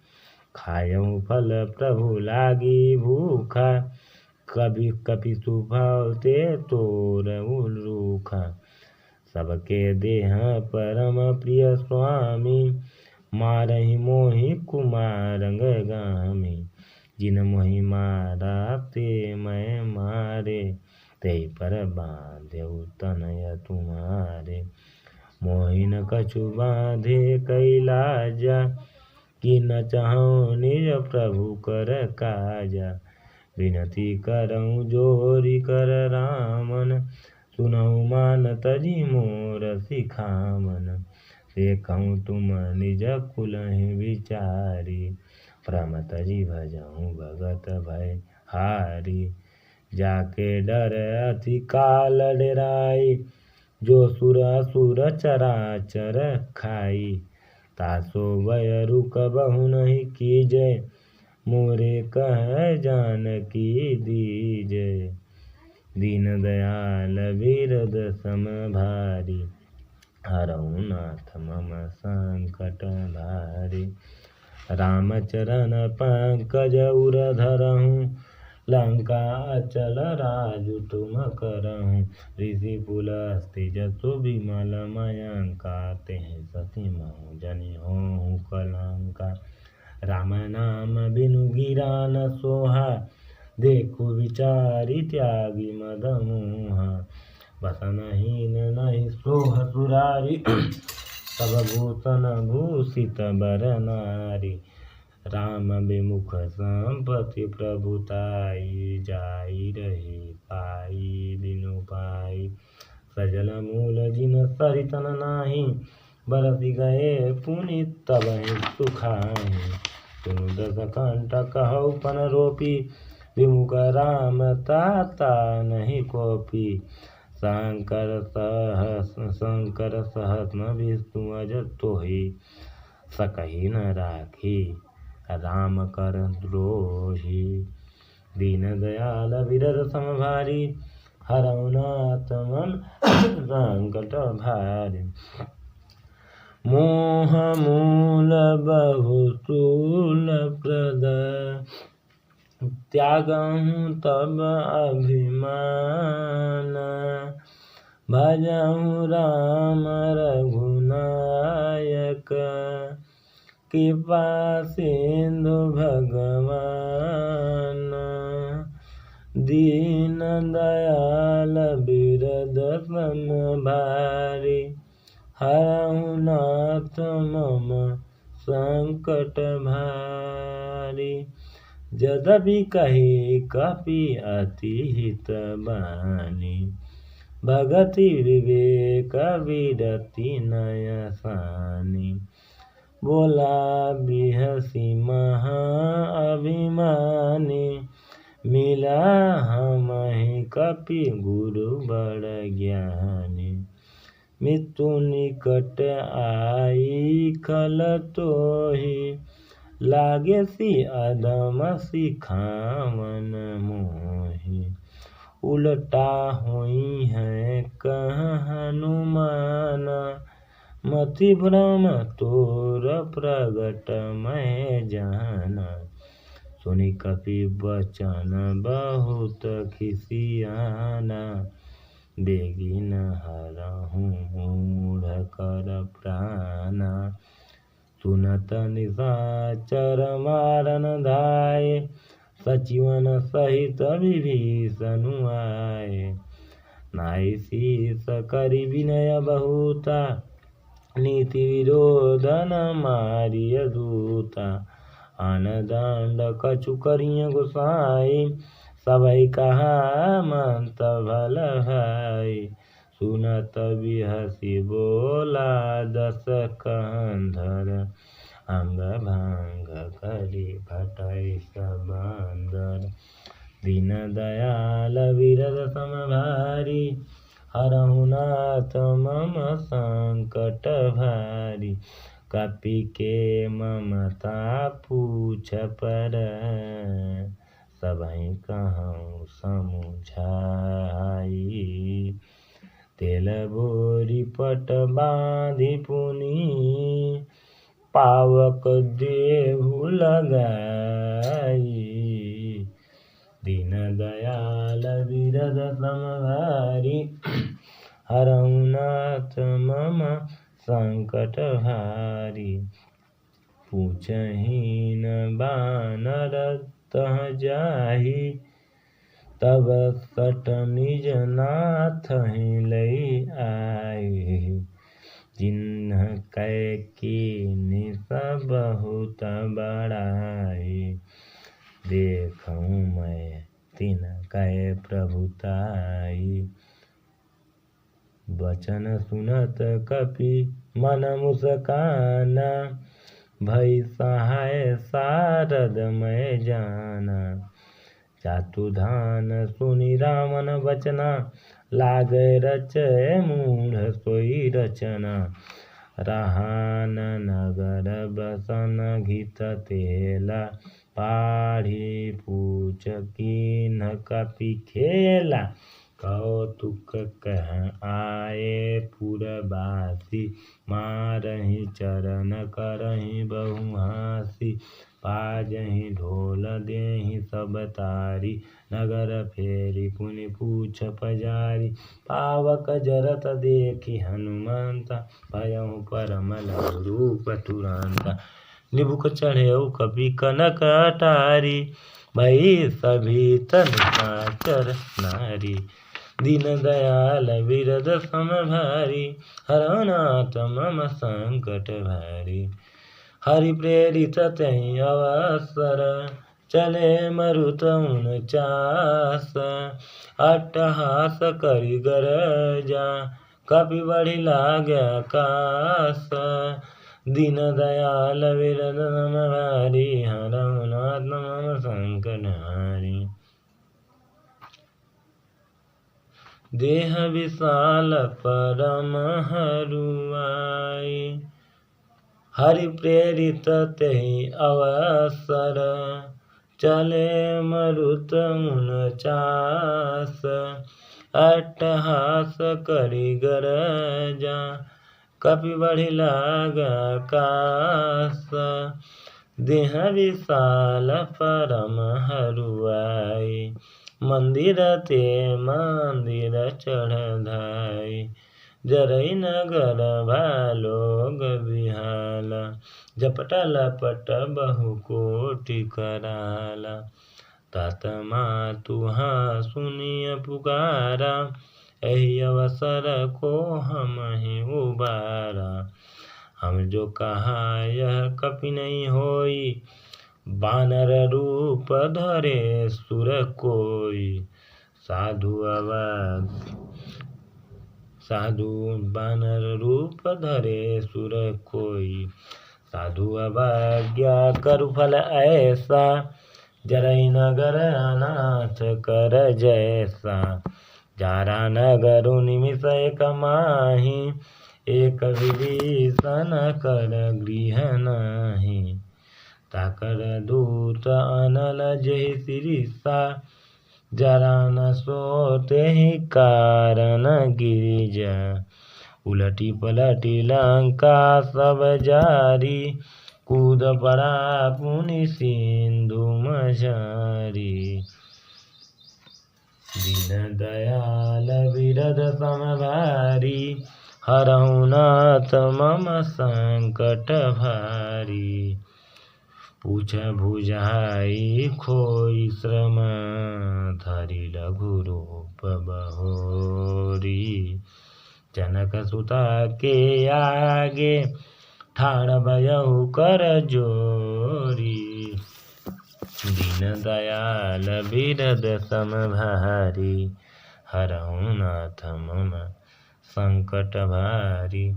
खायऊ फल प्रभु लागी भूखा, कभी कपि सुभाव ते तोरऊ रूखा। सबके देह परम प्रिय स्वामी, मारहि मोहि कुमारंग गामी। जिन मोहि मारा ते मैं मारे, ते पर बांधेउ तनय तुम्हारे। मोहि न कछु बांधे कैलाजा, कि न चाहूँ निज प्रभु कर काजा। विनती करऊँ जोरी कर रामन, सुनऊ मान तजी मोर सिखामन। देखऊँ तुम निज कुलहि विचारी, प्रमत जी भजऊँ भगत भय हारी। जाके डर अति काल डेराई, जो सुर असुर चराचर खाई। तासो भय रुक बहु नहीं कीजय, मोरे कह जानकी दीजय। दीन दयाल विरद समभारी, हरहु नाथ मम संकट भारी। रामचरण पंकज उर धरहूँ, लंका अचल राजु तुम करहूँ। ऋषि पुलस्त्य जसु विमल मयंका, तेहि सती महु जनि होहु कलंका। राम नाम बिनु गिरा न सोहा, देखु विचारि त्यागी मद मोहा। बसनहीन नहीं सोह सुरारी, सब भूषण भूषित बर नारी। राम विमुख संपत्ति प्रभुताई, जाई रही पाई बिनु पाई। सजल मूल जिन सरितन नाही, बरसि गए पुनि तबहि सुखाहि। सुनु दस कंठ कहु पन रोपी, विमुख राम ताता नहीं कोपी। शंकर सहस न विष्णु अज तोहि, सकहि न राखी राम कर द्रोही। दीन दयाल विरद समभारी, हरहु नाथ मम संकट भारी। मोह मूल बहु स्थूल प्रद, त्यागहूँ तब अभिमान। भजहूँ राम रघुनायक, कृपा सिंधु भगवान। दीन दयाल बिरद समभारी, हरहु नाथ मम संकट भारी। यद्यपि कही कपि अति हित बानी, भगति विवेक विरति नय सानी। बोला बिहसी महा अभिमानी, मिला हमहि कपि गुरु बड़ ज्ञानी। मृत्यु निकट आई खल तोहि, लागे सी अधम सिखावन मोहि। उलटा हुई है कह हनुमान, मति भ्रम तोर प्रगट मैं जाना। सुनि कपि बचन बहुत खिसियाना, बेगिन हरहु मूढ़ कर प्राणा। सुनत निशाचर मारन धाये, सचिवन सहित विभीषण आए। नाई शीस करि विनय बहुता, नीति विरोधन मारिय दूता। आन दंड कछु करिय गोसाई, सबई कहा मंत भल भाई। सुनत बिहसी बोला दस कंधर, अंग भंग करि भटै सब अंदर। दीन दयाल विरद सम भारी, हरहु नाथ मम संकट भारी। कपि के ममता पूछ पर, सबहि कहउँ समुझाई। तेल बोरी पट बाँधि पुनि, पावक देहु लगाई। दीन दयाल विरद सम भारी, हरहु नाथ मम संकट भारी। पूछहि न बानर तह जाहि, तब सट निज नाथहि लई आई। जिन्ह कै कीन्ही बहुत बड़ाई, देखऊँ मैं तिनकै प्रभुताई। बचन सुनत कपि मन मुस्काना, भई सहाय सारद मैं जाना। चातुधान सुनि रामन बचना, लागे रचय मूढ़ सोई रचना। रहान नगर बसन घित तेला, पाढ़ी पूछ कीन्ह कपि खेला। कौतुक कह आए पुरबासी, मारहि चरण करहि बहु हासी। पाजहि ढोल देहि सब तारी, नगर फेरी पुनि पूछ पजारी। पावक जरत देखि हनुमंता, भयउ परम लघु रूप तुरंता। निबुक चढ़ेउ कपि कनक अटारी, भई सभित निशाचर नारी। दीन दयाल विरद सम भारी, हरहु नाथ मम संकट भारी। हरि प्रेरित तेहि अवसर, चले मरुत 49। अट्टहास करि गरजा, कपि बढ़ि लागे आकाश। दीन दयाल विरद सम भारी, हरहु नाथ मम संकट भारी। देह विशाल परम हरुआई, हरि प्रेरित तेहि अवसर। चले मरुत 49। अट्टहास करि गरजा, कपि बढ़ि लागे आकाश। देह विशाल परम हरुआई, मंदिर ते मंदिर चढ़ धाई। जरई नगर भालोग बिहाला, झपट लपट बहु कोटि कराला। तात मातु सुनिय पुकारा, यही अवसर को हम ही उबारा। हम जो कहा यह कपि नहीं होई, बानर रूप धरे सुर कोई। साधु बानर रूप धरे सुर कोई। साधु अवज्ञा करु फल ऐसा, जरई नगर अनाथ कर जैसा। जारा नगर निमिष एक माही, एक विभीषण कर गृह नाही। ताकर दूत अनल जेहि सिरिसा, जरा न सोते ही कारण गिरिजा। उलटी पलटी लंका सब जारी, कूद पड़ा पुनि सिंधु मझारी। दीन दयाल बिरद सम भारी, हरहु नाथ मम संकट भारी। पूछ भुजाई खोई श्रम, धरि लघु रूप बहोरी। जनक सुता के आगे, ठाड़ भयउ कर जोरी। दीन दयाल बिरद सम भारी, हरहु नाथ मम संकट भारी।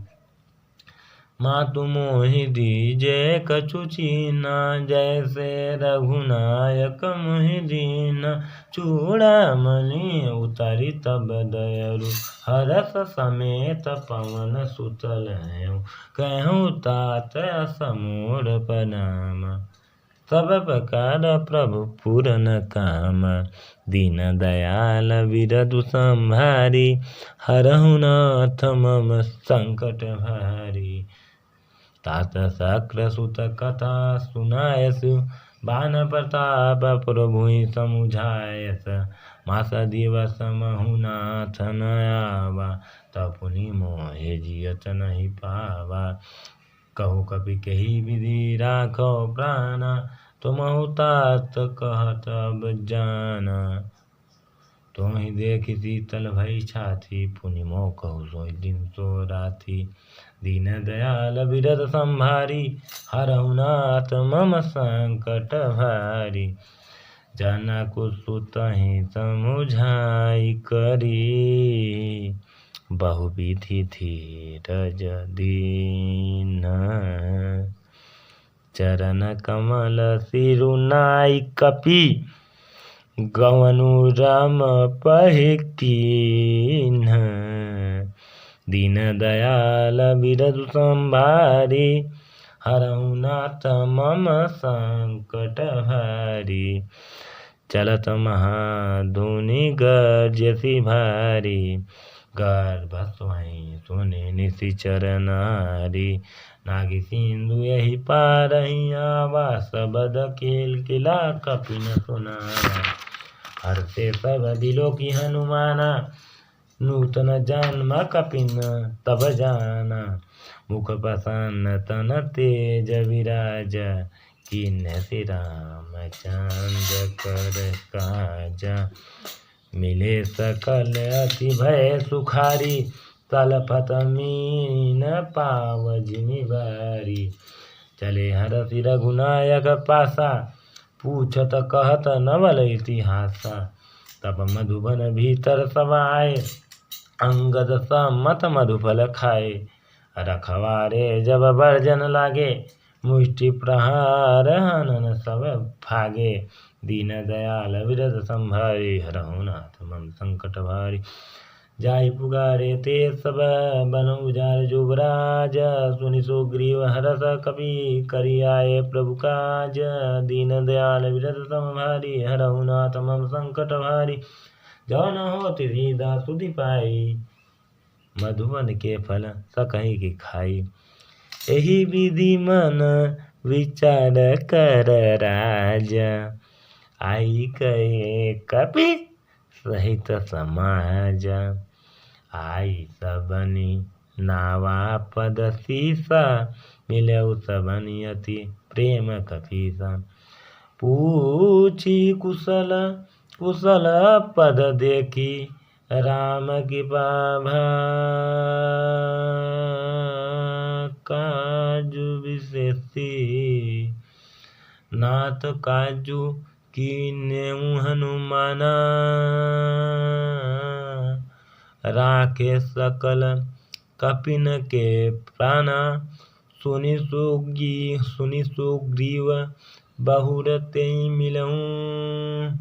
मातु मोहि दीजे कछु चीना, जैसे रघुनायक मोहि दीना। चूड़ामणि उतरि तब दयरु, हरष समेत पवन सुत लयउ। कहूँ तात असमोर प्रणाम, सब प्रकार प्रभु पूरन काम। दीन दयाल बिरदु संभारी, हरहु नाथ मम संकट भारी। तात शक्र सुत कथा सुनायसु, बान प्रताप प्रभुहि समुझायस। मास दिवस महु नाथ न आवा, तपुनि मोहे जियत नहीं पावा। कहु कपि केहि विधि राखो प्राणा, तुमहु तात कहत अब जाना। तुम्हि देखि शीतल भई छाती, पुनि मोह कहु सोई दिन सो राती। दीन दयाल बिरद संभारी, हरहु नाथ मम संकट भारी। जनक सुतहि समुझाई करी, बहुविधि धीरज दीन। चरण कमल सिरु नाई कपि, गवनु राम पहि कीन्ह। दीन दयाल बिरदु संभारी, हरहु नाथ मम संकट भारी। चलत महाधुनि गर्जसि भारी, गर्भ स्वहीं सुनि निशिचर नारी। नागी सिंधु यही पारहि आवा, सबद केल किला कपि न सुनावा। हर्षे सब दिलो की हनुमाना, नूतन जन्म कपि न तब जाना। मुख प्रसन्न तन तेज विराज, कीन्ह श्री रामचंद्र कर काजा। मिले सकल अति भय सुखारी, तलपत मीन पाव जिमि बारी। चले हरषि रघुनायक पासा, पूछत कहत नवल इतिहासा। तब मधुबन भीतर समाये, अंगद सम्मत मधुफल खाए। रखवारे जब बर्जन लागे, मुष्टि प्रहार हनन सब भागे। दीन दयाल बिरद संभारी, हरहु नाथ मम संकट भारी। जाहि पुकारे ते सब बन उजारे जुबराज, सुनि सुग्रीव हरष कपि करि आए प्रभु काज। दीन दयाल बिरद संभारी, हरहु नाथ मम संकट भारी। जो न होति सीधा सुधि पाई, मधुबन के फल सकहि की खाई। एहि विधि मन विचार कर राजा, आई कहे कपि सहित समाजा। आई सबनि नावा पद सीसा, मिलउ सबनि अति प्रेम कपीसा। पूछी कुशल कुशल पद देखी, राम कृपा काजु विशेषी नाथ काजू कीन्हु हनुमाना राखे सकल कपिन के प्राणा सुनि सुग्रीव बहुर तेहि मिलऊँ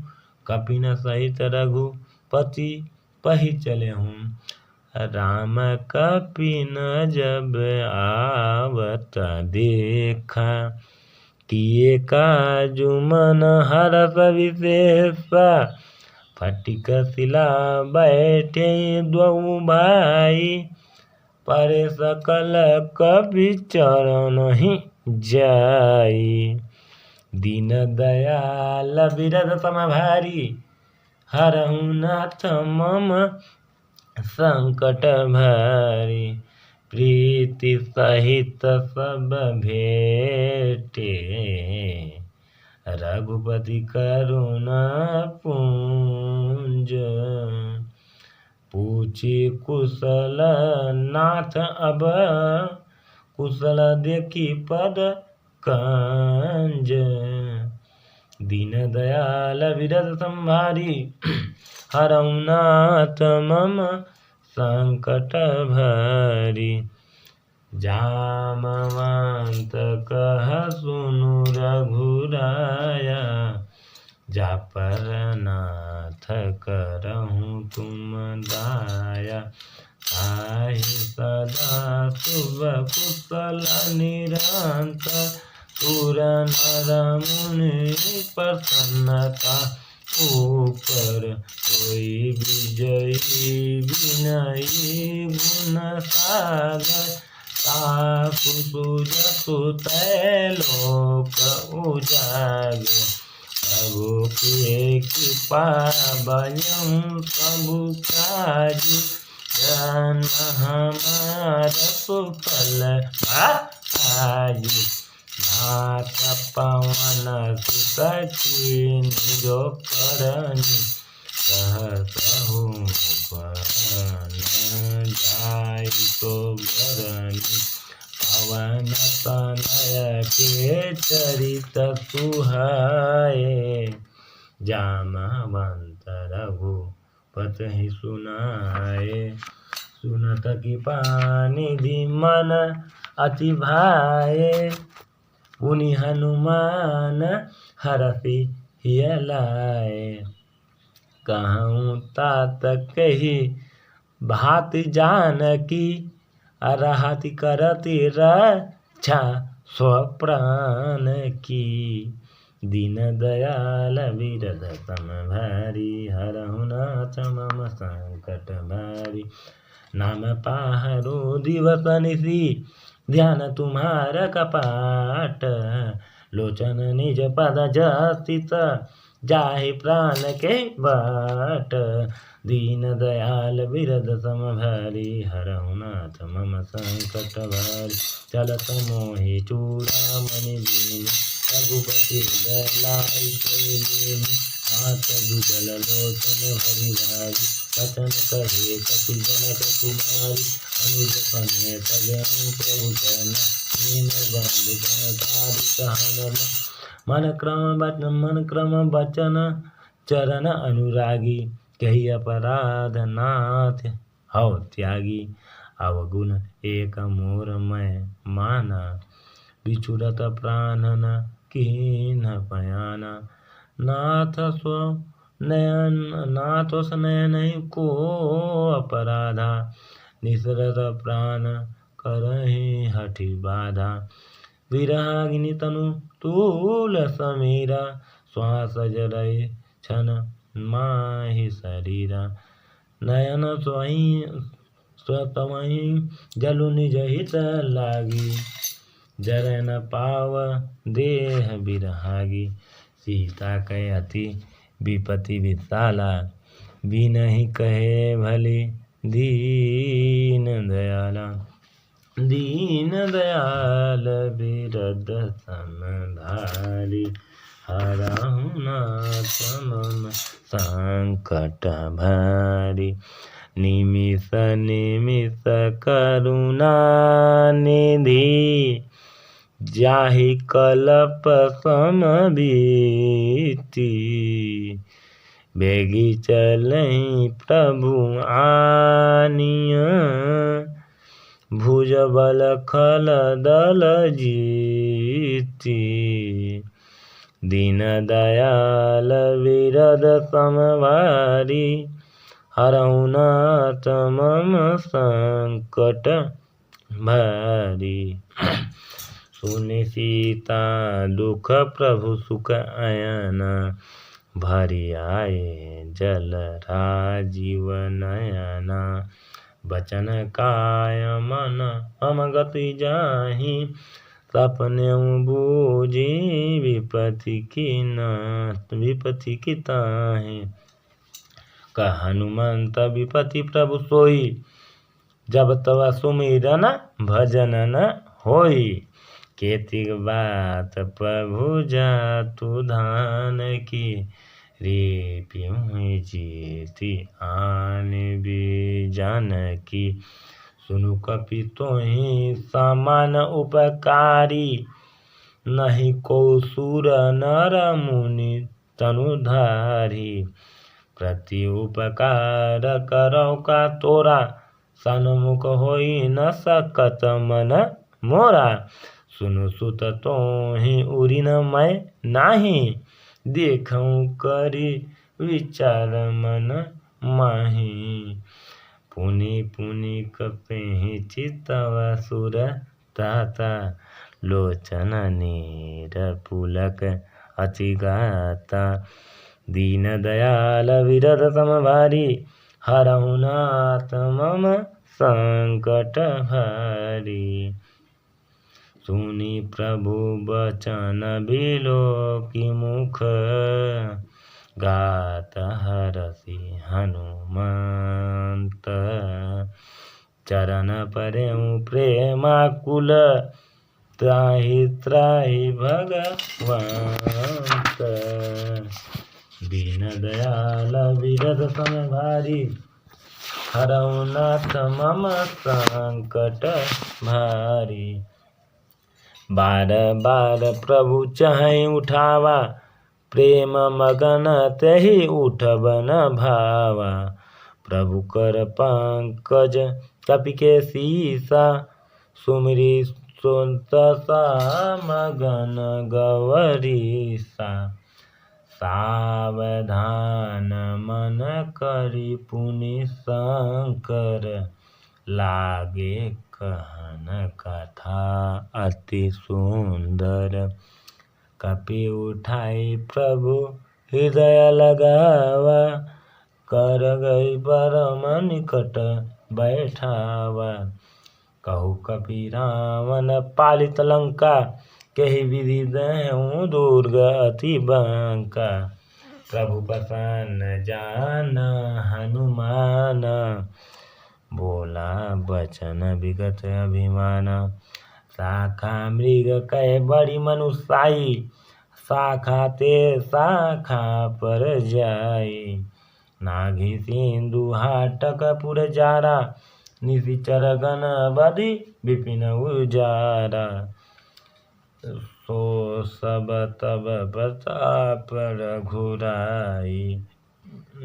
कपिन सहित रघुपति पहि चलहूँ राम कपिन जब आवत देखा किए काजु मन हरष विशेष फटिक शिला बैठे द्वौ भाई परे सकल कपि चरण ही जाई दीन दयाल बिरद सम भारी हरहु नाथ मम संकट भारी प्रीति सहित सब भेटे रघुपति करुणा पुंज पूछी कुशल नाथ अब कुशल देखी पद कंज दीन दयाल विरद संभारी हरहु नाथ मम संकट भारी जामवंत कह सुनु रघुराया जा पर नाथ करहूँ तुम दाया आहि सदा शुभ कुशल निरंतर सुर नर मुनि प्रसन्नता ऊपर कोई विजयी विनयी गुण सागर ताकु सुजसु तैलोक उजागर प्रभु के कृपा बयं सबु काजु जन हमार सुफल आयु नाथ पवन सुत कीन्हि करनी कहु बन जाय तो बरनी पवन तनय के चरित सुहाए जामवंत रघुपति सुनाए सुनत कृपा निधि मन अति भाए पुनि हनुमान हरषि हिय लाए कहूँ तात कही भाति जानकी रहति करति रक्षा स्वप्राण की दीन दयाल विरद सम भारी हरहु नाथ मम संकट भारी नाम पाहरो दिवस निशि ध्यान तुम्हार कपाट लोचन निज पद जसित जाहि प्राण के बाट दीन दयाल बिरद सम भारी हरहु नाथ मम संकट भारी चलत मोहि चूड़ामणि दीन रघुपति दलाई हाथ जुगल लोचन भरि भारी वचन कहे कपि जनक कुमारी अनुज समेत गयं प्रभु चरण मीन बंधु तारि कहन मन क्रम बचन चरण अनुरागी कही अपराध नाथ हौ त्यागी अवगुण एक मोर मैं माना बिछुड़त प्राण न कीन्ह पयाना नाथ सो नयन को अपराधा निसरत प्राण करहि हठि बाधा विरागिनी तनु तूल समीरा श्वास जरय छन माहि शरीरा नयन स्वतमहि जलु निज हित लागी जरय न पाव देह बिरहागी सीता कहे अति विपति विशाला बिनहि कहे भली दीन दयाला दीन दयाल बिरद सम भारी हरहु नाथ मम संकट भारी। निमिष निमिष करुणा निधि जाहि कल्प समबीति। बेगी चलहि प्रभु आनिया भुजबल खल दल जीति। दीन दयाल विरद समभारी हरहु नाथ मम संकट भारी। सुनि सीता दुख प्रभु सुख अयन भरि आए जल राजीव नयना। बचन काय मन हम गति जाहि सपने बूझी विपत्ति की ताहि। कह हनुमंत विपत्ति प्रभु सोई जब तब सुमिरन भजन न होई। केतिक बात प्रभु जातु धान की रे जीति आन भी जानकी। सुनु कपि तोहि समान उपकारी नहीं को सुर नर मुनि तनुधारी। प्रति उपकार करौ का तोरा सन्मुख होई न सकत मन मोरा। सुनु सुत तोहि उरी न मैं नाही देखऊँ करी विचार मन माही। पुनि पुनि कपेहि चितव सुर ताता लोचन नीर पुलक अति गाता। दीन दयाल विरद समभारी हरहु नाथ मम संकट भारी। सुनि प्रभु बचन बिलोकि मुख गात हरषि हनुमंत। चरण परेउ प्रेमाकुल त्राहि त्राहि भगवंत। दीन दयाल विरद समभारी हरहु नाथ मम संकट भारी। बार बार प्रभु चाहि उठावा प्रेम मगन तेहि उठब न भावा। प्रभु कर पंकज कपि के सीसा सुमिरि संतसा मगन गवरीसा। सावधान मन करि पुनि शंकर लागे कहन कथा अति सुंदर। कपि उठाई प्रभु हृदय लगावा कर गई परम निकट बैठावा। कहु कपि रावण पालित लंका केहि विधि देहु दुर्ग अति बंका। प्रभु प्रसन्न जान हनुमान बोला बचन विगत अभिमान। शाखा मृग कह बड़ी मनुष्याई शाखा ते शाखा पर जाई। नाघी सिंधु हाटक पुर जारा निशिचर गण बधि विपिन उजारा। सो सब तब प्रताप रघुराई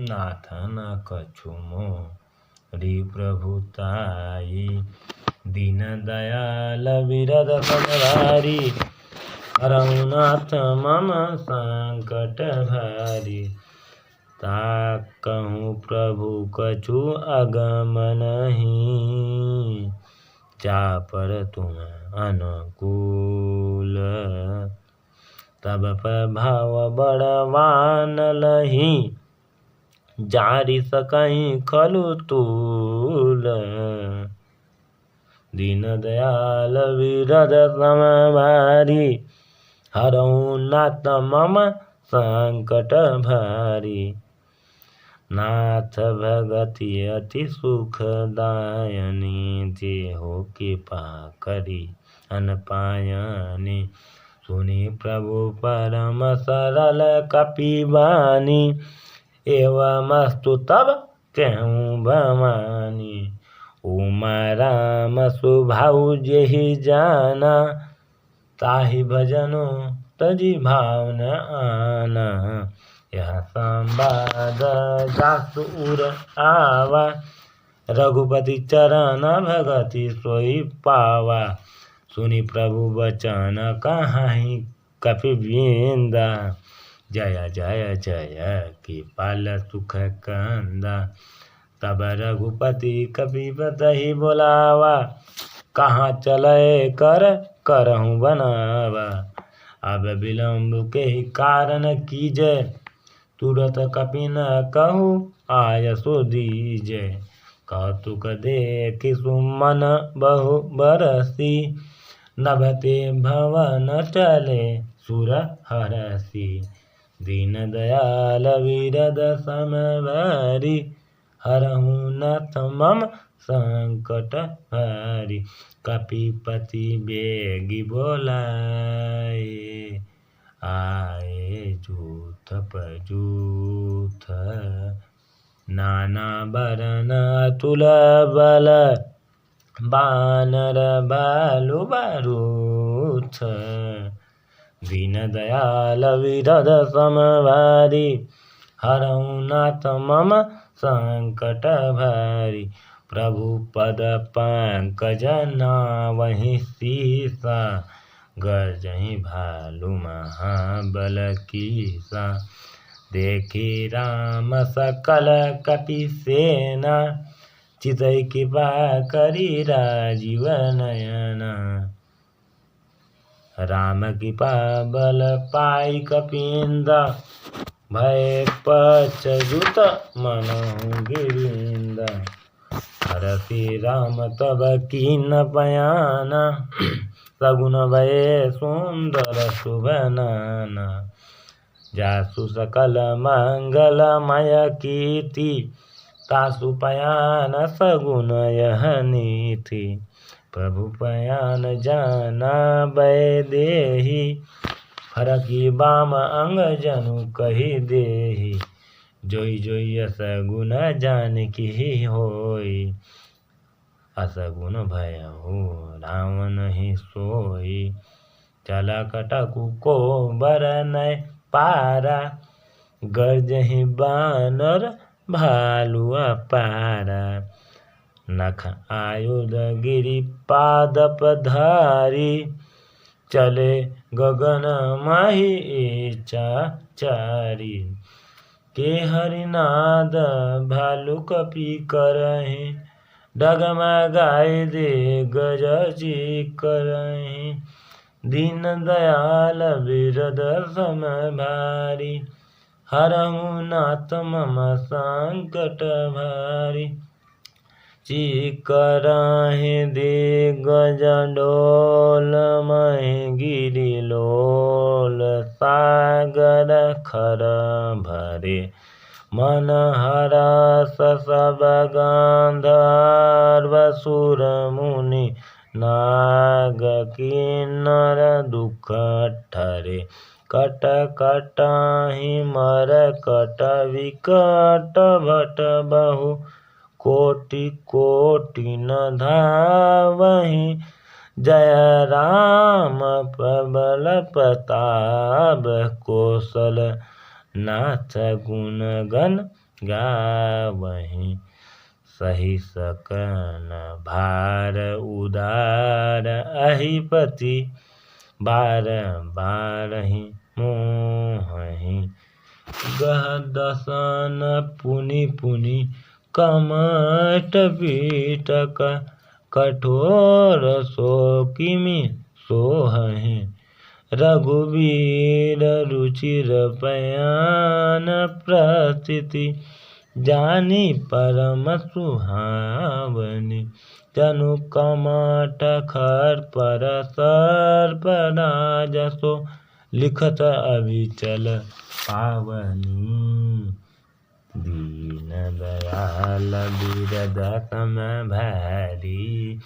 नाथ न कछु मोहि प्रभुताई। दीन दयाल विरद समभारी हरहु नाथ मम संकट भारी। ताकहु प्रभु कछु अगम नहीं जा पर तुम अनुकूल। तब प्रभाव बड़वान लही जारि सकहि खलु तूल। दीन दयाल विरद समभारी हरहु नाथ मम संकट भारी। नाथ भगति अति सुखदायनी जे हो कृपा करी अनपायनी। सुनी प्रभु परम सरल कपिवानी, एवमस्तु तब कहूँ भवानी। उमा राम सुभाऊ जेहि जाना, ताहि भजनो तजी भाव न आना। यह संवाद जासु उर आवा, रघुपति चरण भगति सोई पावा। सुनि प्रभु बचन कहाहि कपिविंदा, जय जय जय कृपाल सुख कंदा। तब रघुपति कपिपतहि बोलावा, कहाँ चले करहूँ बनावा। अब विलम्ब के ही कारण कीजय, तुरत कपि न कहूँ आय सो दीजय। कौतुक देखि सुमन बहु बरसी, नभते भवन टले सुर हरसी। दीन दयाल विरद समभारी, हरहु नाथ मम संकट भारी। कपिपति बेगी बोलाए, आए जूथ पजूथ। नाना बरन अतुल बल, बानर भालु बारूथ। दीन दयाल विरद समभारी, हरहु नाथ मम संकट भारी। प्रभु पद पंकज नावहि सीसा, गर्जहि भालु महाबल कीसा। देखि राम सकल कपि सेना, चितई कृपा करि राजीव नयना। राम कृपा बल पाई कपिंदा, भय पचजुत मनहु गिरिंदा। हरषि राम तब कीन बयाना, सगुन भय सुंदर शुभ नाना। जासु सकल मंगलमय कीर्ति, तासु पयान सगुन यह नीति। प्रभु पयान जाना वैदेही, फरकी बाम अंग जनु कहि देहि। जोई जोई असगुन जानकी होई, असगुन भयहु रावण ही सोई। चला कटकु को बरनय पारा, गर्जहि बानर भालु अपारा। नख आयुध गिरि पादप धारी, चले गगन माहि चारी। के हरिनाद भालु कपि करहि, डगमगाए दे गजि करहि। दीन दयाल विरद समभारी, हरहु नाथ मम संकट भारी। चिकरहि दिग्गज डोल, महि गिरि लोल। सागर खर भरे मन हरस, सब गंधर्व सुर मुनि नाग किन्नर दुख ठरे। कट कटाहि मरकट विकट, भट बहु कोटि कोटि न धावहि। जय राम प्रबल प्रताप, कौशल नाथ गुण गण गावहि। सही सकन भार उदार, अहिपति बार बारहि मोहहि। गह दसन पुनि पुनि कमट पीटक, कठोर सो किमि सोहहि। रघुवीर रुचिर पयान, प्रस्थिति जानी परम सुहावनी। जनु कमठ खर पर सर्प राजसो, लिखत अभिचल पावनी। दीन दयाल विरद समभारी,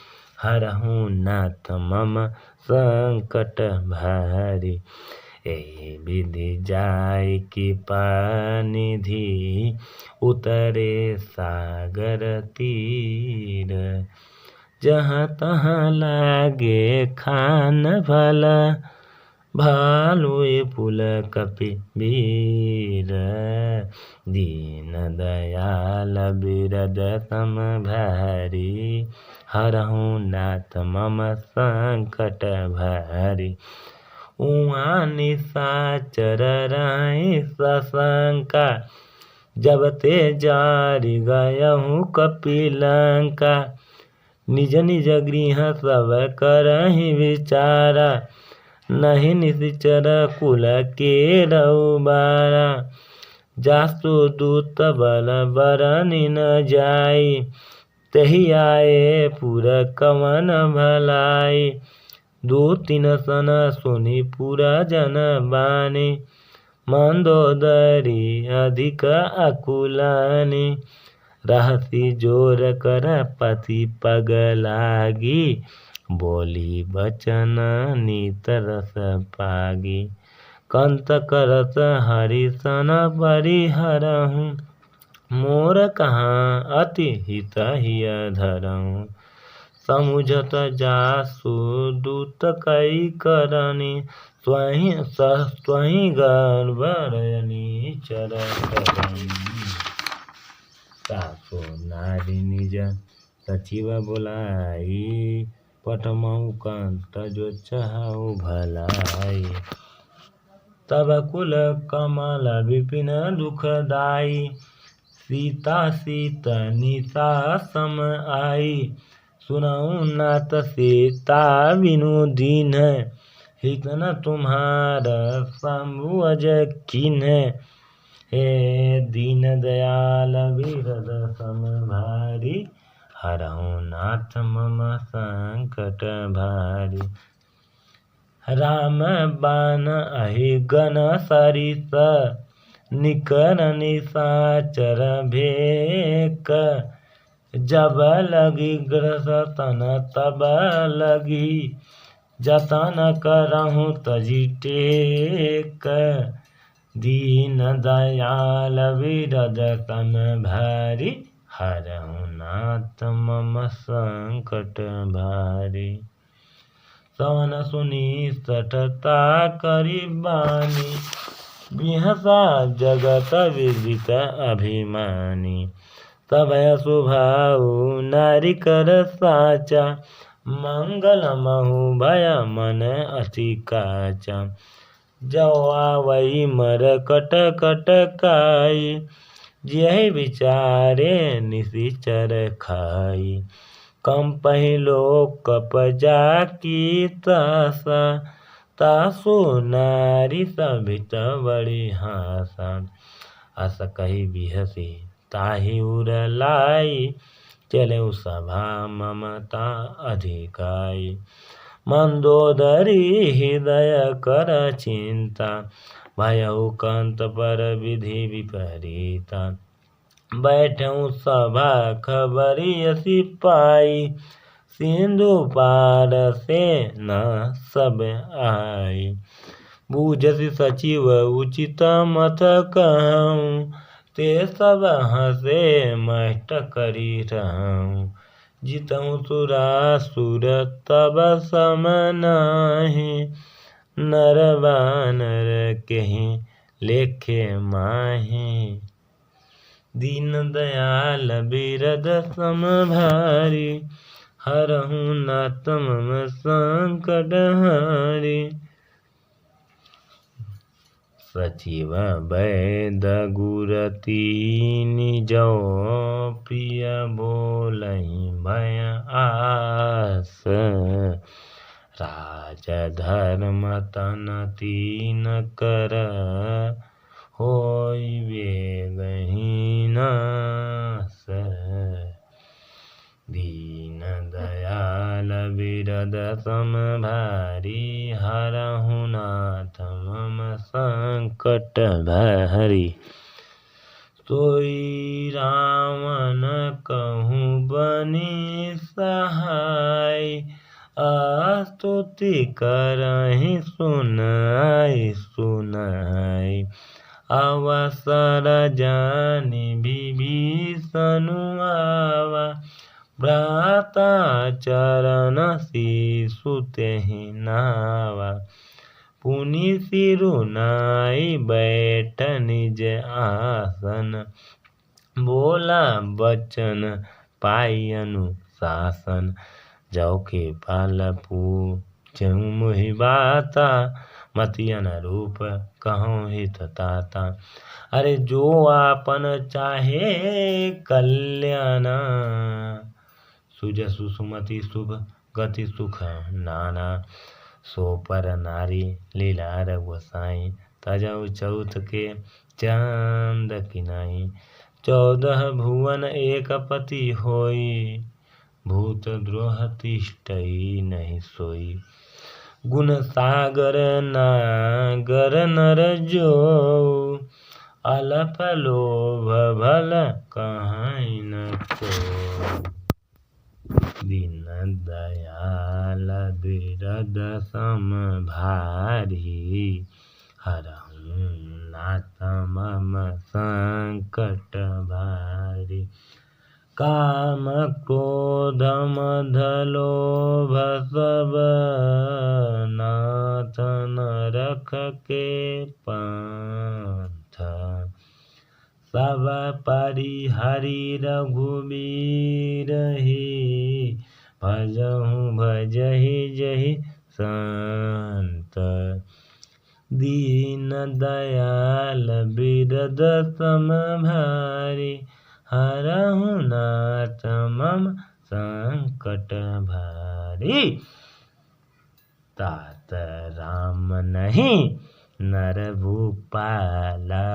हरहु नाथ मम संकट भारी। एहि विधि जाय कृपा निधि उतरे सागर तीर। जहाँ तहाँ लागे खान भला भालुए पुल कपिवीर। दीन दयाल बिरद सम भारी। हरहु नाथ मम संकट भारी। उहाँ निशाचर राहि सशंका जब ते जारि गयहु कपिलंका। निज निज गृह सब करहि विचारा नहीं निशिचर कुल के रउबारा। जासु दूत बल बरनि न जाई तहि आए पुर कवन भलाई। दो तीन सन सुनि पुर जन बानी मंदोदरी अधिक अकुलानी। रहसी जोर कर पति पग लागी बोली बचन नीत रस पागी। कंत करत हरिसन परिहरहु मोर कहाँ अति हित हिय धरहु। समुझत जासु दूत कई करनी स्वहि गर्भ निचर करनी। सासु नारी निज सचिव बोलाई पठमहु कंत जो चाहु भलाई। तब कुल कमल विपिन दुखदाई सीता सीत निशा सम आई। सुनहु नाथ सीता बिनु दीन हित न तुम्हार शंभु अज कीन्ह। हे दीन दयाल बिरद सम भारी। हरहु नाथ मम संकट भारी। राम बाण अहि गण सरिस निकर निशाचर भेक। जब लगी ग्रसन तब लगी जतन करहु तजि टेक। दीन दयाल बिरद सम भारी। हरहु नाथ मम संकट भारी। सवन सुनी सठता करि बानी बिहसा जगत विदित अभिमानी। सभय सुभाउ नारी कर साचा मंगल महु भय मन अति काचा। जो आवई मर कट कट काई यही विचारे निशिचर खाई। कम पहिलो कपजा की तासा तासु नारी सभित बड़ी हासा। अस कही बिहसी ताहि उर लाई चले सभा ममता अधिकाई। मंदोदरी हृदय कर चिंता भयउ कंत पर विधि विपरीता। बैठऊ सभा खबरियसी पाई सिंधु पार से न सब आई। बूझसी सचिव उचित मत कहूँ ते सब हंसे मष्ट करी रहूँ। जितऊ सुरासुर तब सम नाही नर बानर केहि लेखे माही। दीन दयाल बिरद सम भारी। हरहु नाथ मम संकट हारी। सचिव वैद गुरती जो प्रिय बोलहि भय आस। राज धर्म तन तीन कर होई वेगहीन नास। दीन दयाल बिरद सम भारी। हरहु नाथ मम संकट भारी। सोई रावण कहूँ बनी सहाय। स्तुति करहि सुनाई। अवसर जानि विभीषण आवा। भ्राता चरण शीशु तेहि नावा। पुनि सिरुनाई बैठ निज आसन। बोला बचन पाई अनुशासन। जौ के पाल पूछहु मोहि बाता। मति अनुरूप कहूँ हित ताता। अरे जो आपन चाहे कल्याण। सुजसु सुमति शुभ गति सुख नाना। सो पर नारी लीला रघुसाई। तजौ चौथ के चांद किनाई। 14 भुवन एक पति होई। भूत द्रोह तिष्ठई नहीं सोई। गुण सागर नागर नर जो। अलप लोभ भल कहाई न को। दीन दयाल बिरद सम भारी। हरहु नाथ मम संकट भारी। काम क्रोध मद लोभ सब नाथ नरक के पंथ। सब परिहरि रघुबीर ही। भजहि जहि संत। दीन दयाल बिरद सम भारी। हरहु नाथ मम संकट भारी। तात राम नहीं नर भूपाला।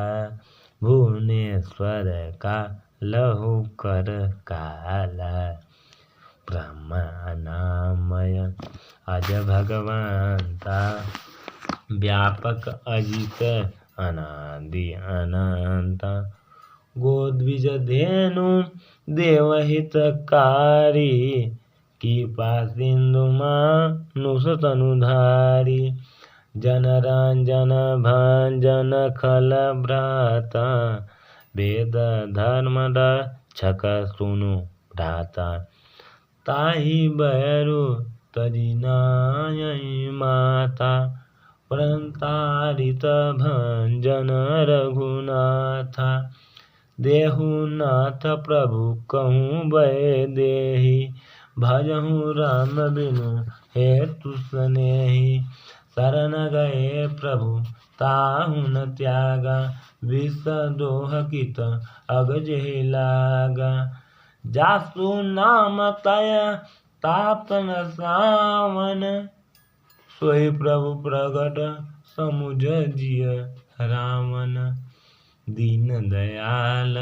भुवनेश्वर का लहु कर काला। ब्रह्म अनामय अज भगवंता। व्यापक अजित अनादि अनंता। गोद्विज धेनु देवहितकारी। कृपा सिंधु मानुष तनुधारी। जनरंजन भंजन खल भ्राता। वेद धर्म रक्षक सुनु भ्राता। ताहि बैरु तजि नाइ माता। प्रतारित भंजन रघुनाथा। देहु नाथ प्रभु कहूँ भय देहि। भजहु राम बिनु हेतु सनेहि। शरण गए प्रभु ताहु न त्यागा। विष दोह कित अगजेहि लागा। जासु नाम तय ताप न सावन। सोई प्रभु प्रगट समुझ जिय रावण। दीन दयाल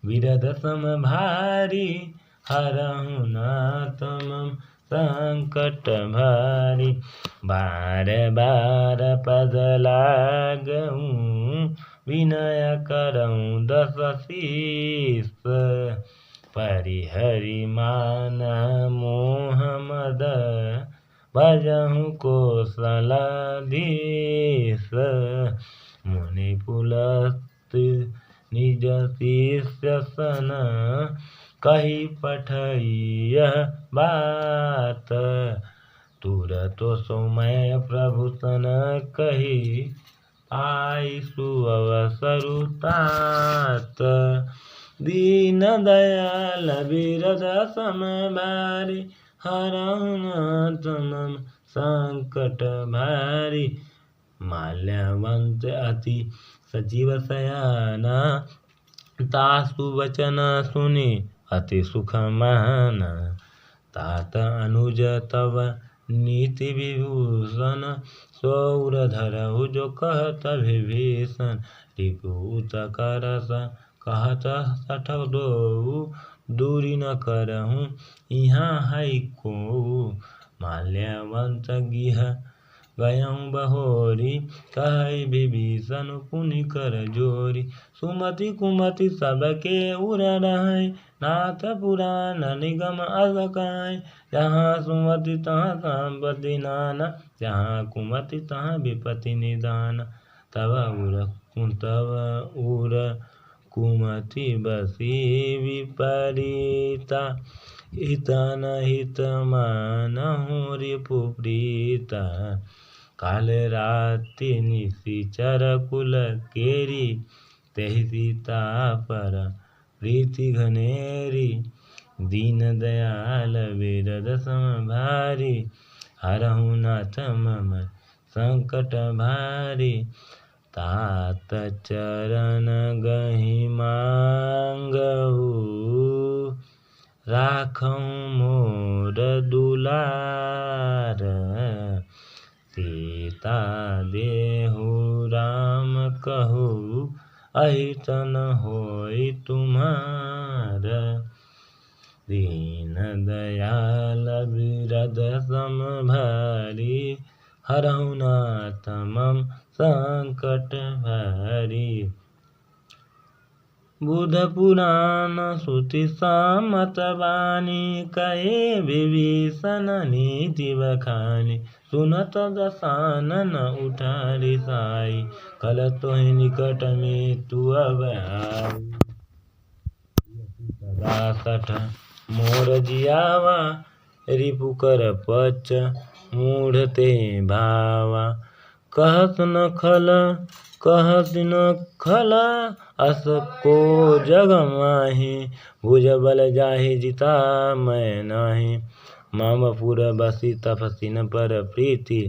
बिरद सम भारी। हरहु नाथ मम संकट भारी। बार बार पद लागहूँ। विनय करऊँ दस शीस। परिहरि मान मोह मद। भजहु कौशलाधीश। मुनि पुलस्त निज शिष्य सन। कही पठइय बात। तुरत समय प्रभु सन कही। आई सुअवसरु तात। दीन दयाल बिरद सम भारी। हरहु नाथ मम संकट भारी। माल्यवंत अति सजीव सयाना। तासु वचन सुनि अति सुख माना। तात अनुज तव नीति विभूषण। सौर धरहु जो कहत विभीषण। रिपुत करस कहत सठ दोऊ। दूरी न करहूँ इहाँ है को। माल्यवंत गिह गयऊँ बहोरी, कहै विभीषण पुनि कर जोरी। सुमति कुमति सबके उर रहै, नाथ पुराण निगम अस कहै। जहाँ सुमति तहाँ संपत्ति नाना, जहाँ कुमति तहाँ विपत्ति निदान। तब उर कुमति बसी विपरीता, हित न हित मानहु रिपु प्रीता। काल राति निशिचर कुल केरी, तेहि सीता पर प्रीति घनेरी। दीन दयाल विरद सम भारी, हरहु नाथ मम संकट भारी। तात चरण गहि मांगहु, राखौ मोर दुलार। सीता देहु राम कहु, अहित न होई तुम्हार। दीन दयाल विरद सम भारी, हरहु नाथ मम संकट भारी। बुध पुराण श्रुति सामत बानी, कहे विभीषण नीति बखानी। सुनत दसानन उठारी साई, कल तोहि निकट में तू अब आई। सदा सठ मोर जियावा, रिपु कर पच मूढ़ते भावा। कहत न खल अस को जग माही, भुज बल जाहि जिता मैं नाही। मामपुर बसी तपसिन पर प्रीति,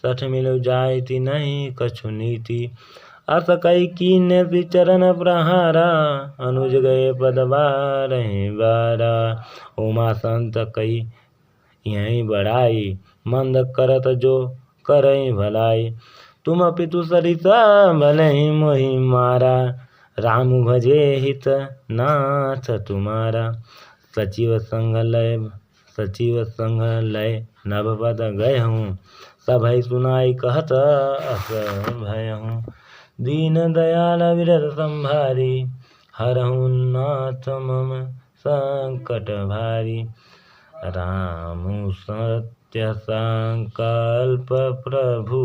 सठ मिल जायति नहीं कछु नीति। अस कई कीन्य चरण प्रहारा, अनुज गए पद बारहि बारा। उमा संत कई यहीं बढ़ाई, मंद करत जो करई भलाई। तुम पितु सरिता भलहि मोहि मारा, राम भजे हित नाथ तुम्हारा। सचिव संग लय नभ पद गयहूँ, सभै सुनाई कहत अस भयहूँ। दीन दयाल विरद संभारी, हरहु नाथ मम संकट भारी। राम सत्य संकल्प प्रभु,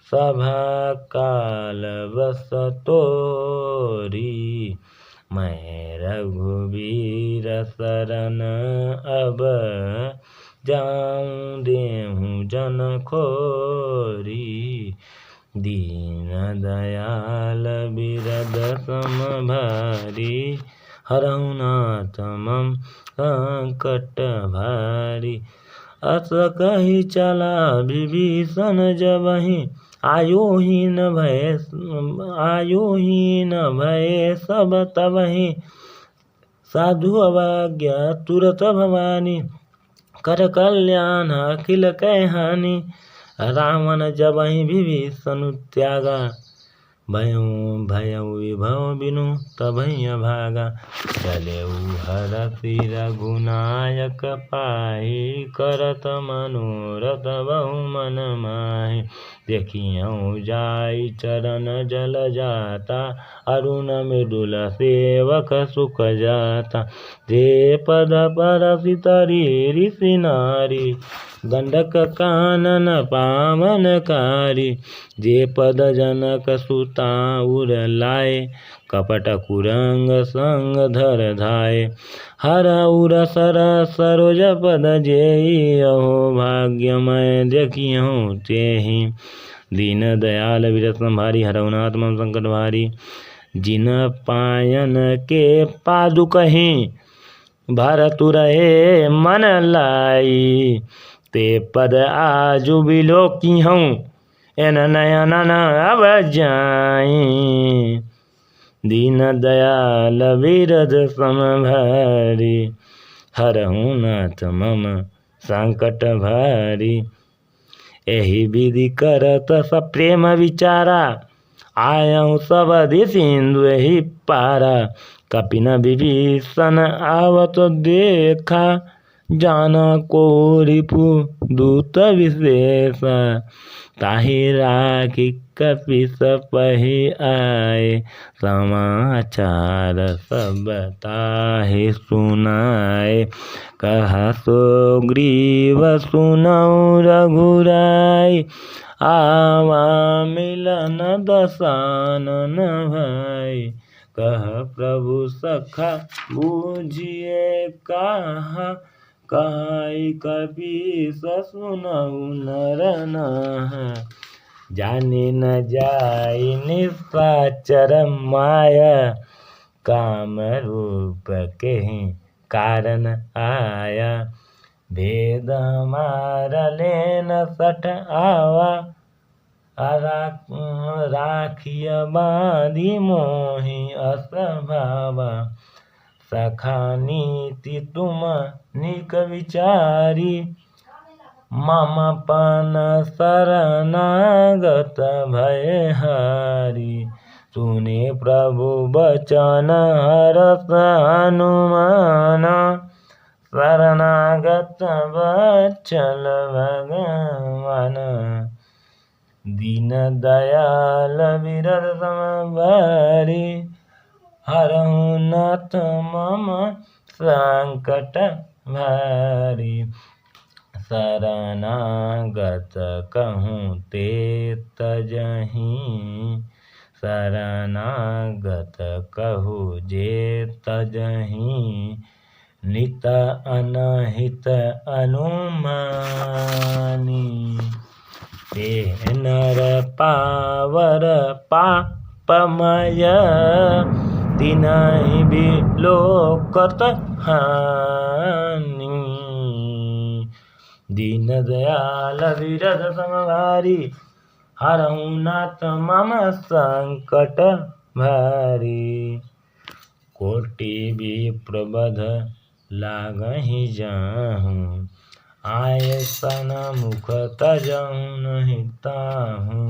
सभा काल बस तोरी। मैं रघुबीर शरण अब, जाऊँ देहूँ जन खोरी। दीन दयाल विरद सम भारी, हरहु नाथ मम संकट भारी। अस कहि चला विभीषण जबहि, आयुहीन भय सब तबहि। साधु अवज्ञा तुरत भवानी, कर कल्याण अखिल कहानी। रावण जबहि विभीषण त्यागा, भयउ विभव बिनु तबहि भागा। चलेउ हरषि रघुनायक पाहि, करत मनोरथ बहु मन माहि। देखियौ जाई चरण जल जाता, अरुण मृदुल सेवक सुख जाता। जे पद परसि तरी ऋषि नारी, दंडक कानन पावनकारी। जे पद जनक सुता उर लाए, कपट कुरंग संग धर धाय। हर उर सर सरोज पद जेहि, अहो भाग्यमय देखियौ तेहि। दीन दयाल विरद संभारी, हरहु नाथ मम संकट भारी। जिन पायन के पादुकहि, भरतु रहे मन लाई। ते पद आजु बिलोकिहौं, एन नयनन अब जाई। दीन दयाल विरद सम भारी, हरहु नाथ मम संकट भारी। एहि विधि करत सप्रेम विचारा, आयहु सबधि सिंधु एहि पारा। कपिन विभीषण आवत देखा, जाना को रिपु दूत विशेष, ताहि राखी कपीस पहि आए, समाचार सब ताहि सुनाए। कहा सुग्रीव सुनऊ रघुराई, आवा मिलन दसानन भाई। कह प्रभु सखा बूझिए कहा, कहाई कपीस सुनऊ नर नाहि। जाने न जाई निशाचर माया, काम रूप केहि कारण आया। भेद हमारा लेन सठ आवा, राखिय बाँधि मोहि अस भावा। सखा नीति तुम निक विचारी, मम पन शरणागत भय हारी। सुने प्रभु बचन हरष हनुमान, शरणागत वत्सल भगवान। दीन दयाल विरद समभारी, हरहु नाथ मम संकट भारी। शरणागत कहूँ ते तजहि, शरणागत कहूँ जे तजहि। नित अनहित अनुमानी, ते नर पावर पापमय। तिनहि बिलोकत हानि, दीन दयाल विरद समभारी। हरहु नाथ मम संकट भारी। कोटि विप्रबध लागहि जाहूँ, आए सनमुख तजहु नहीं ताहूँ।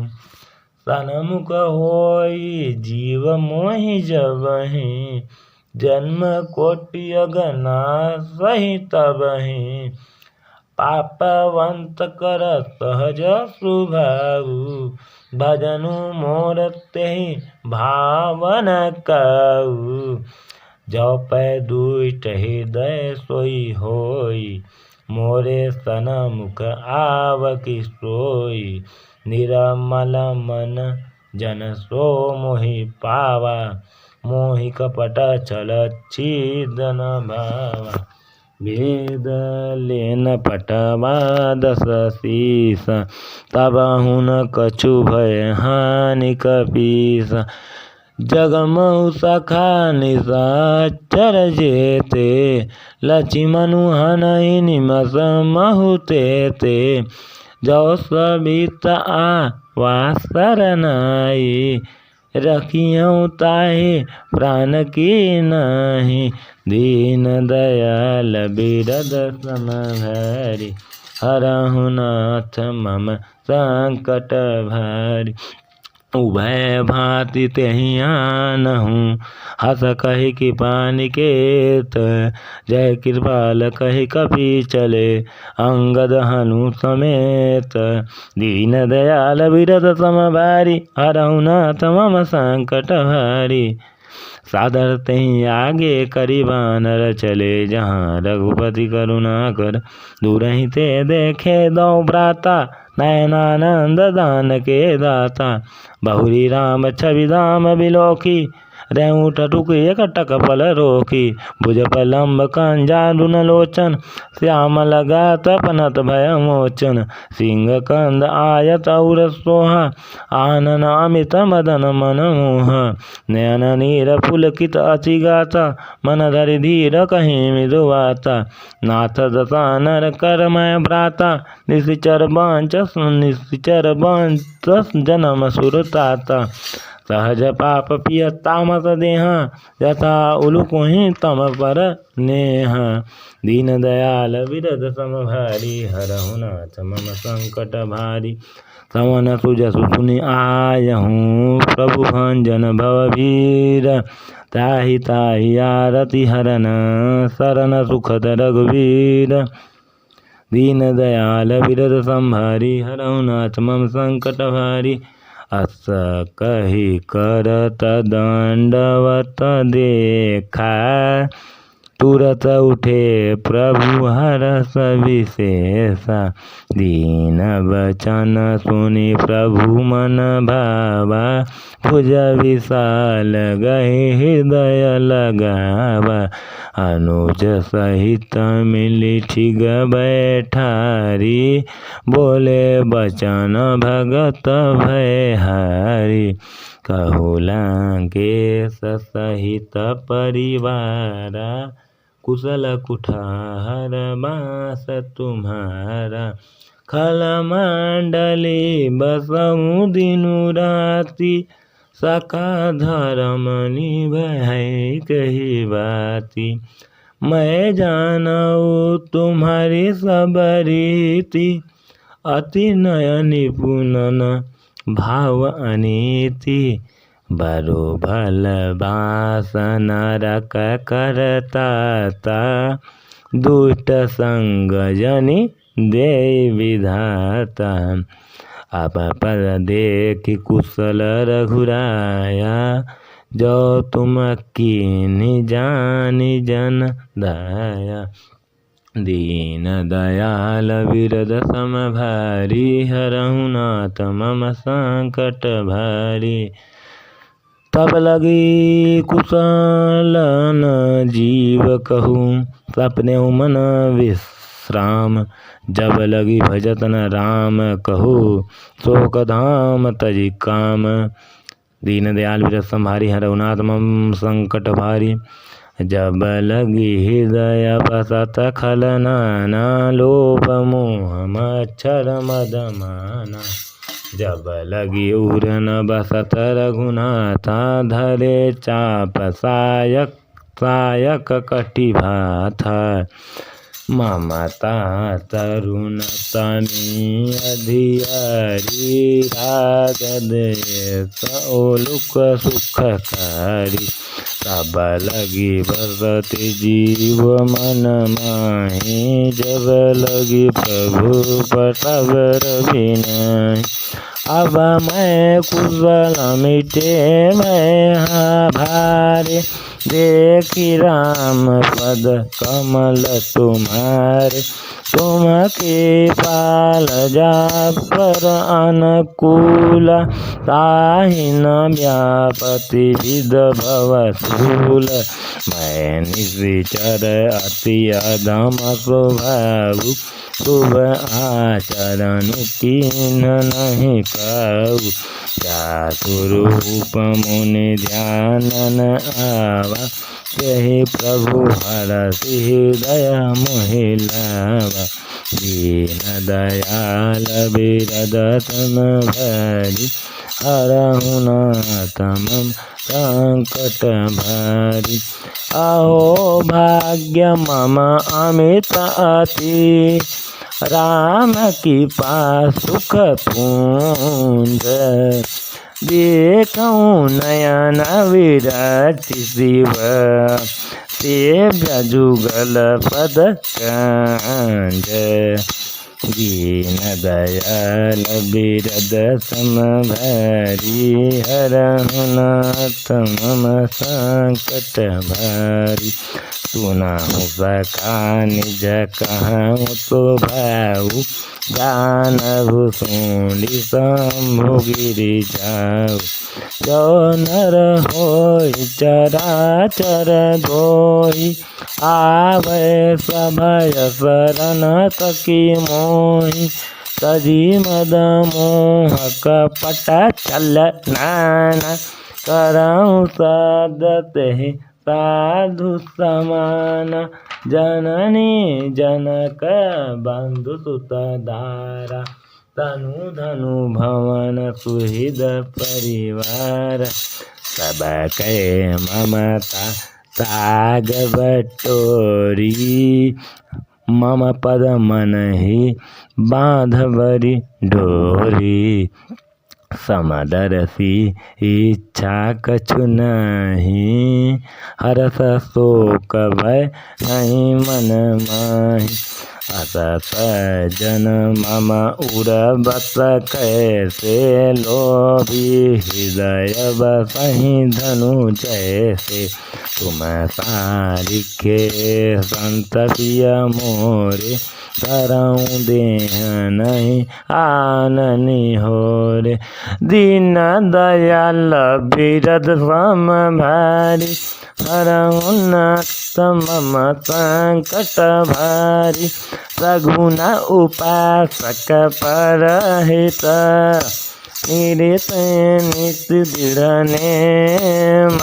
सनमुख होई जीव मोहि जबहि, जन्म कोटि अगना सही तबहि। पापवंत कर सहज स्वभाव, भजनु मोर तेहि भावन काऊ। जो पै दुष्ट हृदय सोई होई, मोरे सनमुख आवकी सोई। निर्मल मन जन सो मोहि पावा, मोहि कपट छल छीदन भावा। भेद लेन पटवा दस शीस, तबहु न कछु भय हानि कपीस। जगमहु सखा निशाचर जेते, लछिमनु हनहि निमष महु तेते। जो सबित आवा सरनाई, रखियहु ताहि प्राण की नाहि। दीन दयाल बिरद समभारी, हरहु नाथ मम संकट भारी। उभय भांति तेहि आनहु, हस कहि कृपानिकेत। जय कृपाल कहि कपि चले, अंगद हनु समेत। दीन दयाल बिरद समभारी, हरहु नाथ मम संकट भारी। सादर तेहि आगे करि बानर चले, जहाँ रघुपति करुणा कर। दूरहि ते देखे दो भ्राता, नयनानंद दान के दाता। बहुरी राम छवि धाम बिलोकी, रेऊ टटुक एकटक पल रोकी। भुज पलम्ब कंजारुन लोचन, श्यामल गात पनत भय मोचन। सिंह कंद आयत और सोहा, आनन अमित मदन मन मोहा। नयन नीर पुलकित अति गाता, मन धरि धीर कहीं मृदु बाता। नाथ दशानन कर मैं भ्राता, निशिचर बांचस जन्म सुरताता। सहज पाप पिय तामस देहा, यथा उलुकोहि तम पर नेहा। दीन दयाल विरद समभारी, हरहु नाथ मम संकट भारी। सवन सुजसु सुनि आयहूँ प्रभु भंजन भववीर। ताहि ताहि आरती हरन शरण सुखद रघुवीर। दीन दयाल विरद संभारी हरहु नाथ मम संकट भारी। अस कहि करत दंडवत देखा। तुरत उठे प्रभु हरष विशेषा। दीन वचन सुनि प्रभु मन भावा। भुज विशाल गहि हृदय लगावा। अनुज सहित मिली ठिग बैठारी। बोले बचन भगत भयहारी। कहु लंकेश सहित परिवारा। कुशल कुठार बास तुम्हारा। खल मंडली बसहु दिनु राति। सका धर्म निभाई कही बाती। मैं जानऊ तुम्हारी सब रीति। अति नयन निपुण भाव अनीति। बरो भल बास नरक करता। दुष्ट संग जनि दे विधाता। अब पद देख कुशल रघुराया। जो तुम कीन्हि जानि जन दाया। दीन दयाल विरद सम भारी। हरहु नाथ मम संकट भारी। तब लगी कुशलन जीव कहूँ। सपने मन विश्राम। जब लगी भजतन राम कहू। शोक धाम तजि काम। दीन दयाल विरद संभारी हरहु नाथ मम संकट भारी। जब लगी हृदय बसत खल नाना। लोभ मोह मच्छर मद माना। जब लगी उरन बसत रघुनाथा। धरे चाप सायक कटि भाथा। ममता तरुण तमी अधियारी। राग देश ओलुक सुखकारी। तब लगी बसति जीव मन माहि। जब लगी प्रभु पटव रविनाहि। अब मैं कुशल मिटे मैं भारे। देखी राम पद कमल तुम्हारे। तुम के पाल जा पर अनुकूल। ताहि न व्यापति विद भवशूल। मैं निश्चर अति अधम स्वभाव। शुभ आचरण कीन नहीं कहु। जातुरूप मुनि ध्यान न आवा। यही प्रभु हरषि हृदय मोहि लावा। दीन दयाल विरद सम भारी। हरहु नाथ मम संकट भारी। अहो भाग्य मम अमित अति। राम कृपा सुख पुंज। देखऊँ नयन विरति शिव। सेव्य जुगल पद कांज। दीन दयाल विरद सम भारी। हरहु नाथ मम संकट भारी। सुनाहु सखा निज कहूँ तो भाऊ। जानहु सुनि शंभु गिरि जाऊ। जो नर होय चराचर धोई। आवे सभय शरण तकी मोहि। तजी मद मोह कपट चल नाना। करऊँ सदते साधु समान। जननी जनक बंधु सुत दारा। तनु धनु भवन सुहृद परिवार। सब कै ममता साग बटोरी। मम पद मनहि बाँधवरि डोरी। समदर्शी इच्छा कछु नहीं, हरष शोक भय नहीं मन माहि। अस सज्जन मम उर बस कैसे, लोभी हृदय बसहि धनु जैसे। तुम सारिखे संत प्रिय मोरे, धरऊँ देह नहीं आननि होरे। दीन दयाल बिरद सम भारी, हरऊँ नाथ मम संकट भारी। सगुण उपासक परहित, निरत नित दृढ़ नेम।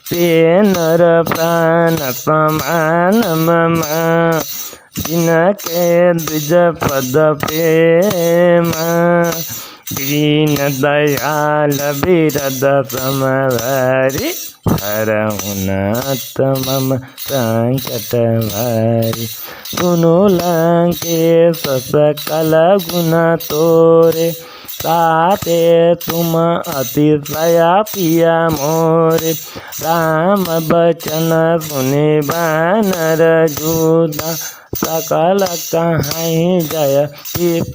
ते नर प्राण समान मम, जिनके द्विज पद प्रेम। दीन दयाल बिरद सम भारी, हरऊँ नाथ मम संकट भारी। सुनु लंकेश सकल गुण तोरे, ताते तुम अतिशय प्रिय मोरे। राम बचन सुनि बानर जूथा, सकल कहाई जय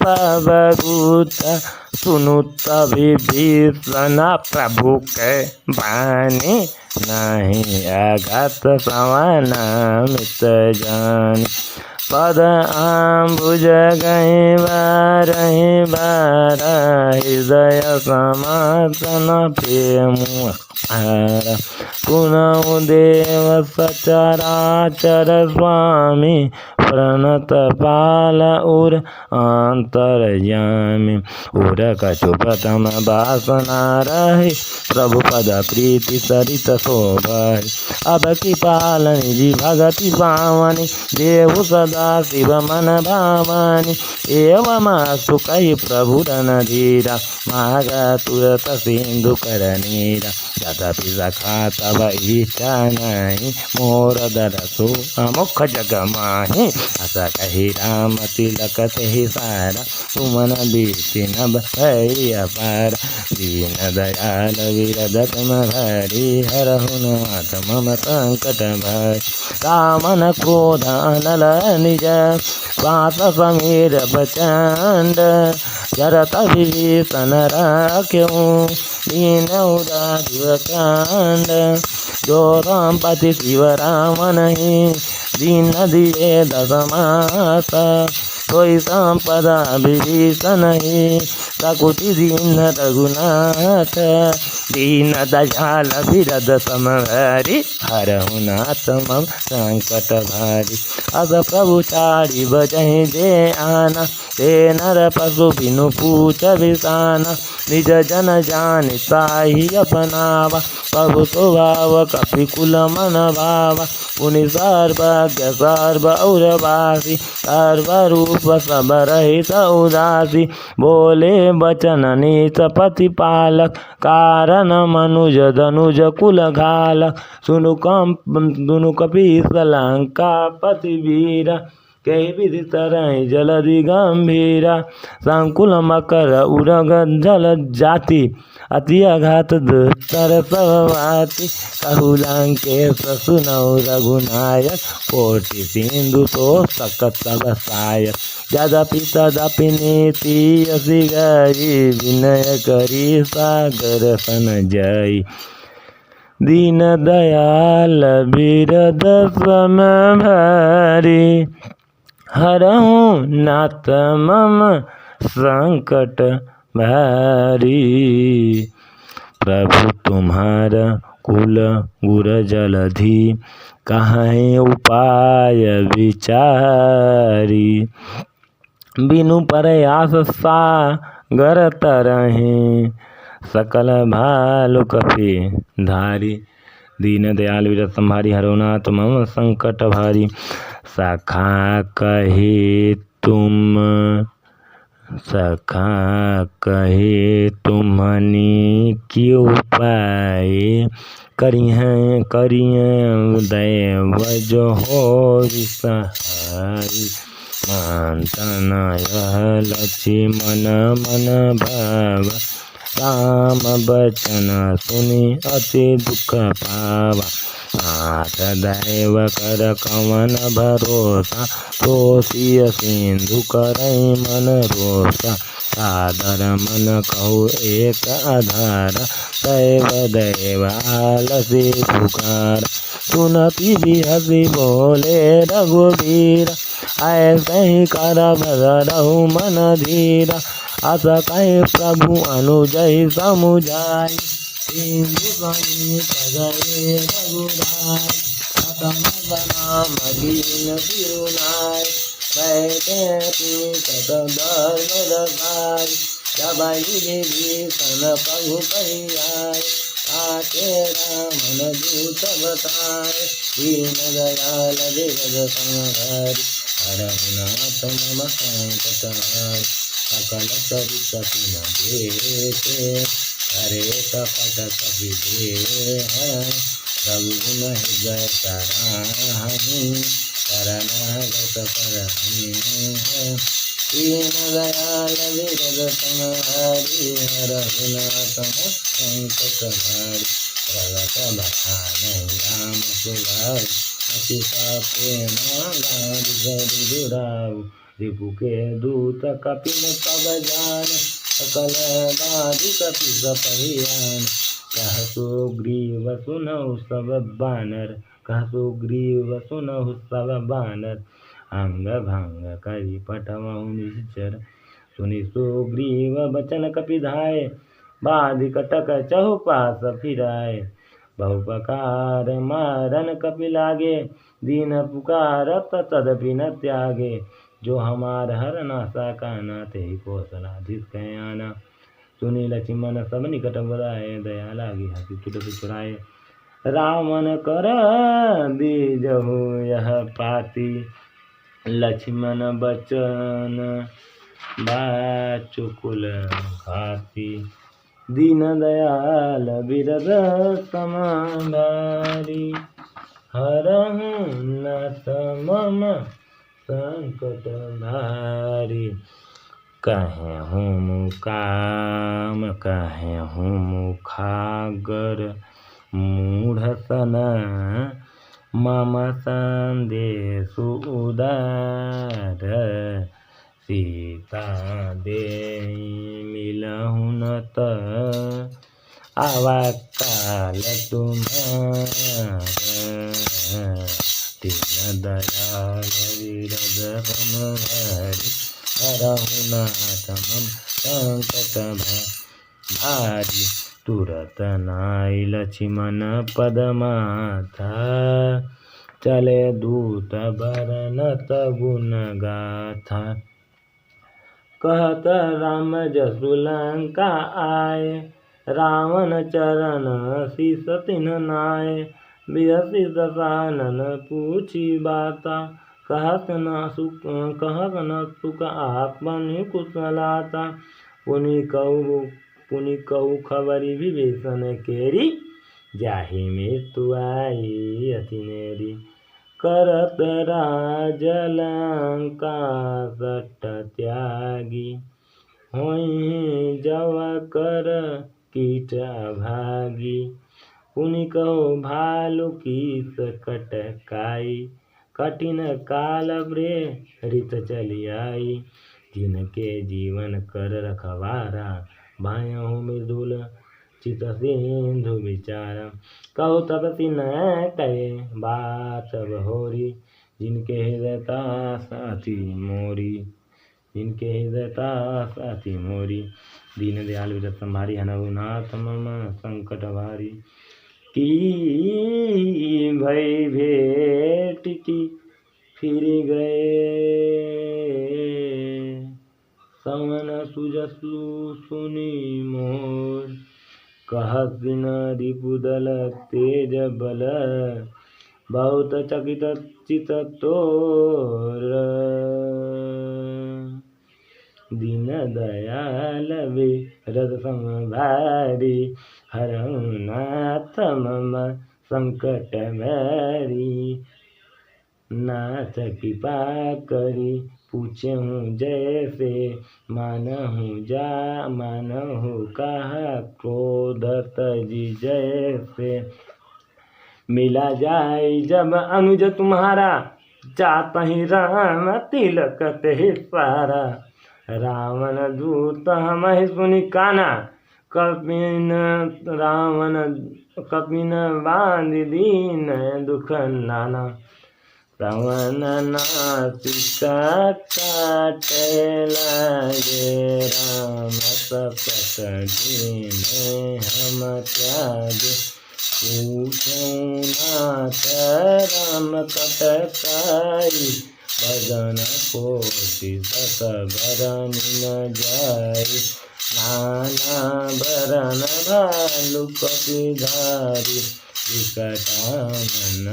पवगुता। सुनुत विभीषण प्रभु के बानी, नहीं आघात सवन मित जानी। पद आम्बुज गहि बारहि बारा, हृदय समासन प्रेम हारा। पुनः देव सचराचर स्वामी, प्रणत पाल उर अंतर्यामी। उर कछु प्रथम वासना रही, प्रभु पद प्रीति सरित शोभहि। अब कृपाल निधि भगति पावनी, देहु सदा शिव मन भावनी। एवं कहि प्रभु रणधीरा, मागा तुरत सिंधु कर नीरा। यद्यपि सखा तब इच्छा नहीं, मोर दरसु अमुख जग माहि। अस कहि राम तिलक तेहि सारा, तुमन बीति नभ भई अपार। दीन दयाल बिरद सम भारी, हरहु नाथ मम संकट भारी। रामन क्रोध अनल निज, श्वास समीर प्रचंड। जरत विभीषण राख्यऊ, दीन उदार कांड। जो संपत्ति शिव राम नहीं, दीन दिए दस मास। कोई संपदा विभीषण ही, सकुति दीन रघुनाथ। दीन दयाल बिरद सम भारी, हरहु नाथ मम संकट भारी। अस प्रभु चारि बजहि जे आना, ते नर पशु बिनु पूछ बिसाना। निज जन जानि ताहि अपनावा, प्रभु स्वभाव कपिकुल मन भावा। पुनि सर्वज्ञ सर्व और वासी, सर्वरूप सब रहित उदासी। बोले बचन नीच पति पालक, कारण मनुज धनुज कुल घालक। सुनु कपीस लंका पति वीरा, कहि विधि तरहि जलधि गंभीरा। संकुल मकर उरग जल जाति, अति अघात दुस्तर सब भांति। कहु लंकेश सुनौ रघुनायक, कोटि सिंधु तोषक सब सायक। यद्यपि तदपि नीति यसी गई, विनय करी सागर सन जाई। दीन दयाल बिरद सम भारी, हरहु नाथ मम संकट भारी। प्रभु तुम्हारा कुल गुर जलधि, कहीं उपाय विचारी। बिनु प्रयास सागर तरहि, सकल भालु कपि धारी। दीन दयाल बिरद सम भारी, हरहु नाथ मम संकट भारी। सखा कहि तुम सखा कहे तुम्हनी की उपाय, करिए दैव जो हो सहाय। मानता न यह लक्ष्मण मन भाव, राम बचन सुनि अति दुख पावा। नाथ दैव कर कवन भरोसा, तोषिय सिंधु करई मन रोसा। सादर मन कहु एक आधार, दैव आलसी पुकार। सुनति बिहसी बोले रघुवीर, ऐसे ही कर भरहु मन धीरा। अस कहि प्रभु अनुजहि समुझाई, सिंधु समेत गए रघुराई। अतन नाम दीन तिरुनाय, बैठे सत धर्म रसाय। जब विभीषण प्रभु कहि आए, ताके रामन दूत बताए। दीन दयाल जगत संहारी, हरहुनाथ मम संकट हारी। सकल सरिसति न देते, हरे कपट कपि देह। रघुगुण हृदय सराहनि, शरणागत परहिं। दीन दयाल विरद संहारी, हरहुनाथ मम संकट हारी। प्रगट बखानहि राम सुभाऊ, अति प्रेम गारि जुड़ाऊ। रिपु के दूत कपिन तब जान, सकल बाधिक पिस पहियान। कहु सुग्रीव सुनहु सब बानर, कहु सुग्रीव सुनहु सब बानर। अंग भंग करि पठमहु निश्चर, सुनि सुग्रीव बचन कपिधाय। बाधिक टक चहु पास फिराय, बहु प्रकार मारन कपि लागे। दीन पुकारत तदपि न त्यागे, जो हमार हर नासा काना। तेहि कौशलाधीश कहे आना, सुनि लक्ष्मण सब निकट बुलाए। दया लागी हसी छुटि छुड़ाए, रावण कर दीजहु यह पाती। लक्ष्मण बचन बाचुकुल घाती, दीन दयाल बिरद समाधारी। हरहु नाथ मम संकट भारी, कहेहु मुकाम कहेहु मुखागर। मूढ़ सन मम संदेशु उदार, सीता देहि मिलहु न त आवा काल तुम्हारा। दीन दयाल विरद समहारी, हरहु नाथ मम संकट भारी। तुरत नाई लक्ष्मण पद माथा, चले दूत बरनत गुण गाथा। कहत राम जसु लंका आए, रावण चरण शीस तिन्ह नाय। बिहसि दशानन पूछी बाता, कहत न सुख आपनि कुशलाता। पुनि कहु खबरि विभीषण केरी, जाहि मृत्यु आई अति नेरी। करत राज लंका सट त्यागी, होई जव कर कीट अभागी। पुनि कहु भालु कीस कटकाई, कठिन काल प्रेरित चली आई। जिनके जीवन कर रखवारा, भायहु मृदुल चित सिंधु विचारा। कहु तपति न कहे बात बहोरी, जिनके हृदयता साथी मोरी। जिनके हृदयता साथी मोरी, दीन दयाल विरद संहारी। हरहु नाथ मम संकट भारी, की भई भेंट की फिर गए। सवन सुजसु सुनि मोर, कहत न रिपुदल तेज बल। बहुत चकित चित तोर, दीन दयाल विरद समभारी हरहु नाथ मम संकट भारी। नाथ कृपा करी पूछहूँ जैसे मानहु कहा क्रोध तजी जैसे। मिला जाए जब अनुज तुम्हारा जात ही राम तिलक ते सारा। रावण दूत हमहि सुनि काना कपिन बांध दीन दुख नाना। रावण नासिका काटे लागे राम सपत दीन हम त्यागे। पूछूं नाथ राम कटकाई भजन कोटि सत भरन न जाई। नाना भरन भालु कपिधारी विकटानन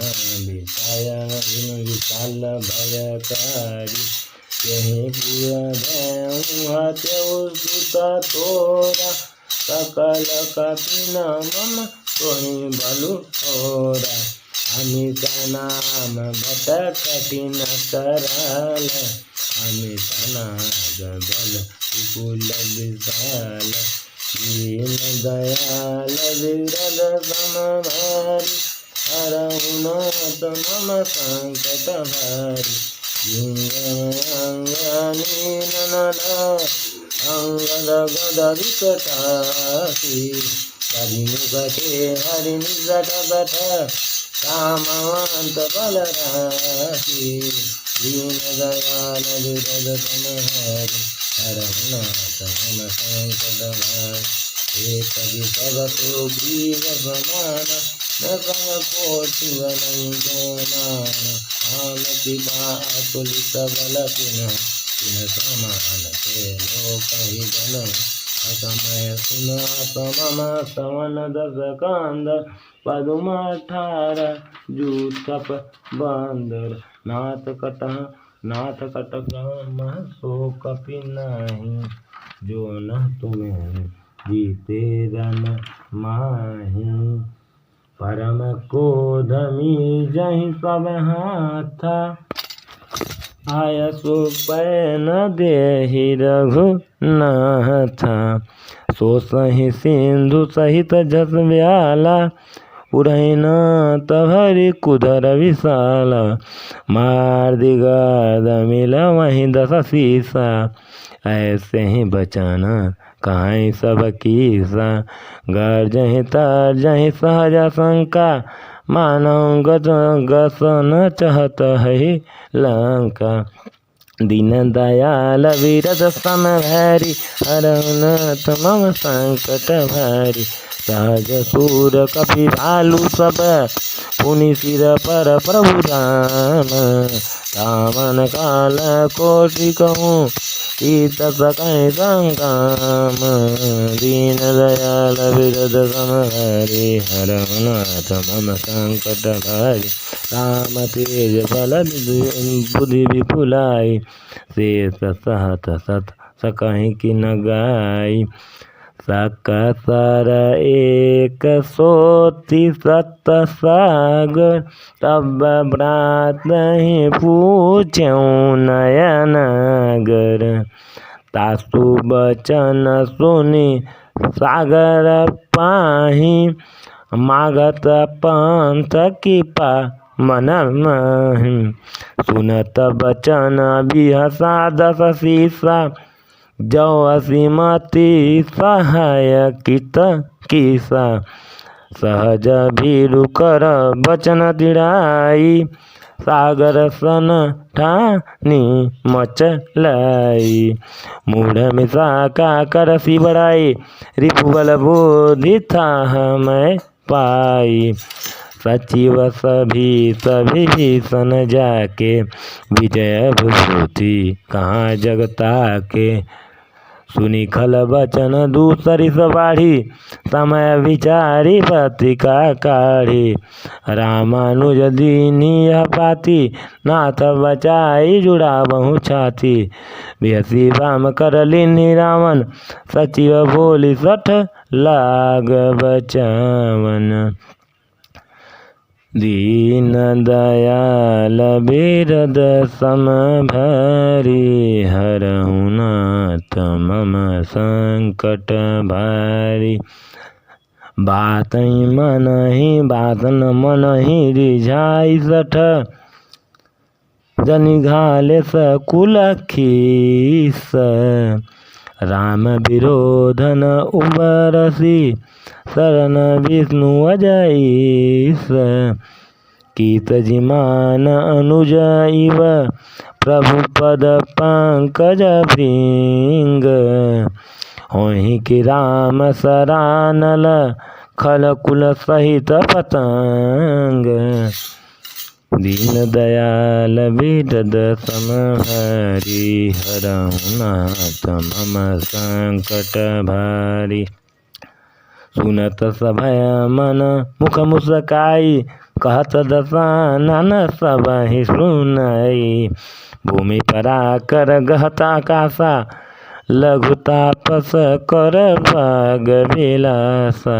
विशाल भयकारी। यही पुर हत्यौ सुत तोरा सकल कपिन मम तोहि बलु थोरा। अमित नाम भट कठिन कराल अमित नाग बल विपुल विशाल। दीन दयाल विरद समभारी हरहु नाथ मम संकट भारी। अंगद गद विकटासी कविमुखटे हरि निजट बट कामवंत बलरासी। दीन दयाल विरद समभारी हरहु नाथ मम संकट भारी। एक विपद ग्रीव समान न सम कोटि अनंतो नाम। आम कृपा अतुलित बल तिन समान ते लोक ही जन। असमय सुन असमम सवन दस कांद पदुम 18 जूथप बंदर। नाथ कटक सो कपि नहीं जो न तुम्हें जीते रन माही। परम क्रोध मीजहि सब हाथा आय सो पैन देहि रघुनाथा। सो सहि सिंधु सहित जस व्याला उड़हि नाथ भरि कुधर विशाल। मार दिगाद मिल वहीं 10 सीसा ऐसे ही बचाना कहाई सब कीसा। गर्जहि तर्जहि सहज शंका मानव गसन चहत है लंका। दीन दयाल विरद समभारी हरहु नाथ मम संकट भारी। सहज सूर कपि भालु सब पुनि सिर पर प्रभु राम। रावण काल कोटि कहूँ ईत सकहि संकाम। दीन दयाल विरद समभारी हरहु नाथ मम संकट भारी। राम तेज बल बुद्धि विपुलाई शेष सहत सत सकहि कि न गाई। सकसर 137 सागर तब व्रात ही पूछऊँ नयनागर। तासु बचन सुनि सागर पाहि मागत पंथ कृपा मन माहि। सुनत बचन बिहसा 10 सीसा जो असीमति सहाय कित कीसा। सहज भीरु कर बचन दिड़ाई सागर सन ठानी मचलाई। मूढ़ मिसाका कर सी बड़ाई रिपुबल बुद्धि था मैं पाई। सचिव सभी भीषण जाके विजय भूति कहाँ जगता के। सुनी खल बचन दूसरी सवाढ़ी, समय विचारी पत्रिका काढ़ी। रामानुज दीनी यह पाती, नाथ बचाई जुड़ा बहु छाती। बिहसी बाम करलिनी रावण, सचिव बोली सठ लाग बचावन। दीन दयाल बिरद सम भारी, हरहु नाथ मम संकट भारी। बातहि मनहि बातन मनहि रिझाई सठ, जनि घाले सकुल खीस। राम विरोधन उबरसी, शरण विष्णु अजईस। कीत जिमान अनुज इव, प्रभु पद पंकज भृंग। होहि कि राम सरानल, खल कुल सहित पतंग। दीन दयाल बिरद सम भारी, हरहु नाथ मम संकट भारी। सुनत सभय मन मुख मुस्काई, कहत दसानन सबहि सुनाई। भूमि पराकर गहत आकाशा, लघु तापस कर भाग विलासा।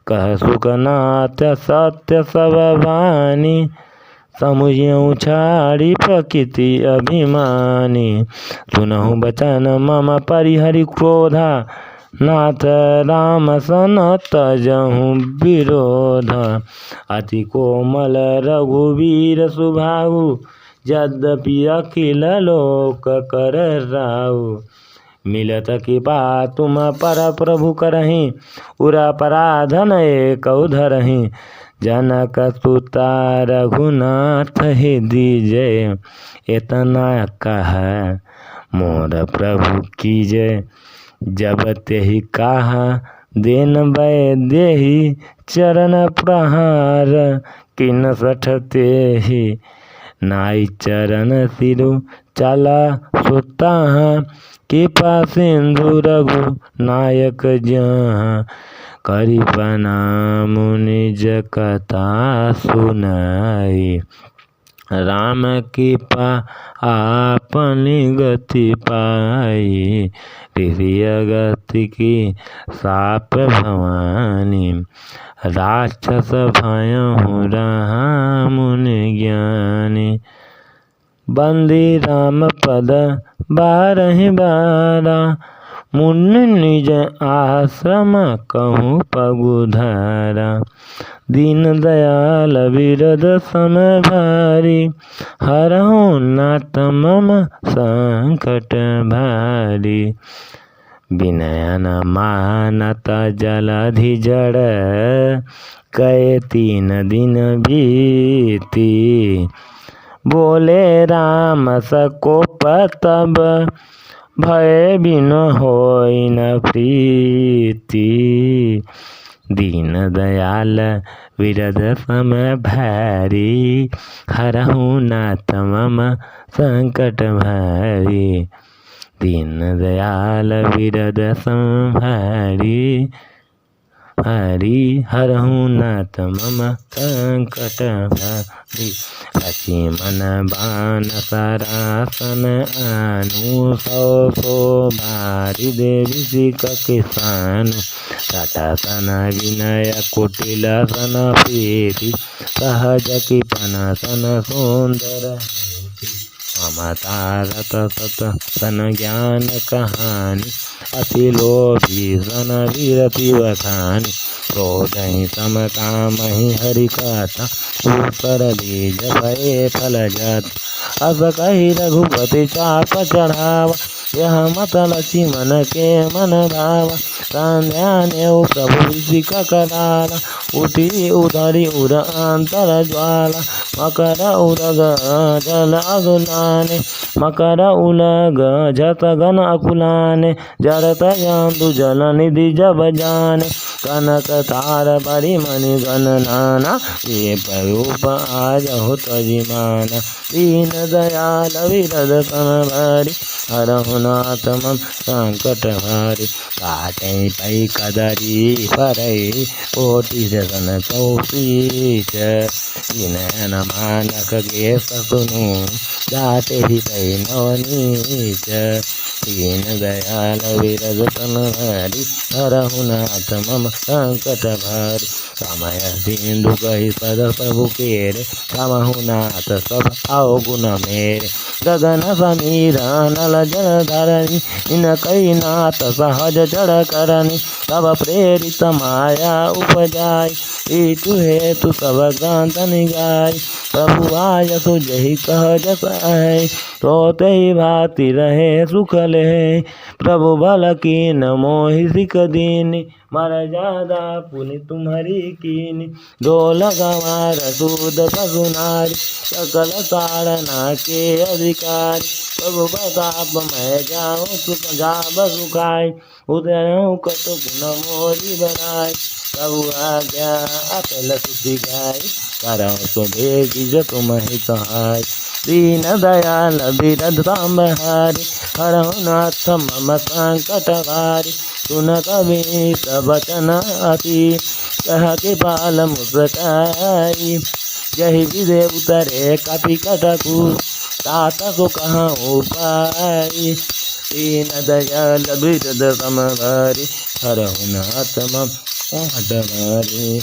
कह सुखनाथ सत्य सब वाणी, समुझऊ छाड़ी प्रकृति अभिमानी। सुनहु बचन मम परिहरि क्रोधा, नाथ राम सन तजहु विरोधा। अति कोमल रघुवीर सुभाऊ, यद्यपि अखिल लोक कर राऊ। मिलत कृपा तुम पर प्रभु करहि, उर अपराधन एक धरहि। जनक सुता रघुनाथ हृदय, इतना कह मोर प्रभु कीजय। जब तेहि कहा देन बै देहि, चरण प्रहार किन सठ तेहि। नाई चरण सिरु चला सुताहा, कृपा सिंधु रघु नायक जहाँ। करि प्रणाम निज कथा सुनाई, राम कृपा आपनि गति पाई। ऋषि अगस्त्य की साप भवानी, राक्षस भयहु रहा मुनि ज्ञानी। बंदी राम पद बारहि बारा, मुनि निज आश्रम कहूँ पगुधारा। दीन दयाल बिरद सम भारी, हरहु नाथ मम संकट भारी। विनय न मानत जलधि जड़, कए 3 दिन बीती। बोले राम सकोप तब, भय बिन होई न प्रीति। दीन दयाल बिरद सम भारी, हरहु नाथ मम संकट भारी। दीन दयाल बिरद सम भारी, हरहु नाथ मम संकट भारी। लक्ष्मण बाण सरासन आनु, 100 भारी देवी सिक किसानु। सटसन विनय कुटिल सन प्रीति, सहज कृपण सन सुंदर। ममता रत सत सन ज्ञान कहानी, अति लोभी सन विरति बखानी। क्रोधहि सम कामहि हरि कथा, ऊपर बीज भये फल जात। अस कहि रघुपति चाप चढ़ावा, यह मत लक्ष्मण के मन भावा। संध्यानेउ प्रभु सिक कराला, उठी उधरी उर अंतर ज्वाला। मकर उरग जल अगुलाने, मकर उलग झत गन अकुलाने। जरत जंतु जल निधि जब जाने, कनक तार बड़ी मणि गण नाना, ये रूप आजहु तजिमाना। दीन दयाल विरद तम भारी, हरहु नाथ मम संकट भारी। काटे पै कदरी परई, कोटि जगन चौपीच। दीन मानक के सुनु, जाते ही पै नवनीच। दीन दयाल विरद तम भारी, हरहु नाथ मम संकट भारी। समय सिंधु कहि पद प्रभु केरे, समहु नाथ सब अवगुण मेरे। गगन समीर नल जल धरनी, इन कई नाथ सहज जड़ करनी। तब प्रेरित माया उपजाई, ईटु हेतु सब ग्रंथ निगाई। प्रभु आय सुजहि कह जस है, सोते भांति रहे सुख ले। प्रभु बल कीन मोहि सिक दीनी, मर जादा पुनि तुम्हारी कीनी। डोल गंवार सूद पशु नारी, सकल तारना के अधिकारी। प्रभु प्रताप मैं जाऊँ सुख जाब सुखाई, उदयऊँ कटु गुण मोरी बनाई। प्रभु आज्ञा अतल सुधि गाई, करऊँ सो भेजी तुम्हि सहाय। दीन दयाल बिरद संबहारी, हरहु नाथ मम संकट भारी। सुन कवि प्रवचन अति, कह के बाल मुस्काई। जहि विधे उतरे कपि कटकु, तात सो कहूँ पाई। दीन दयाल बिरद संबहारी, हरहु नाथ मम संकट भारी।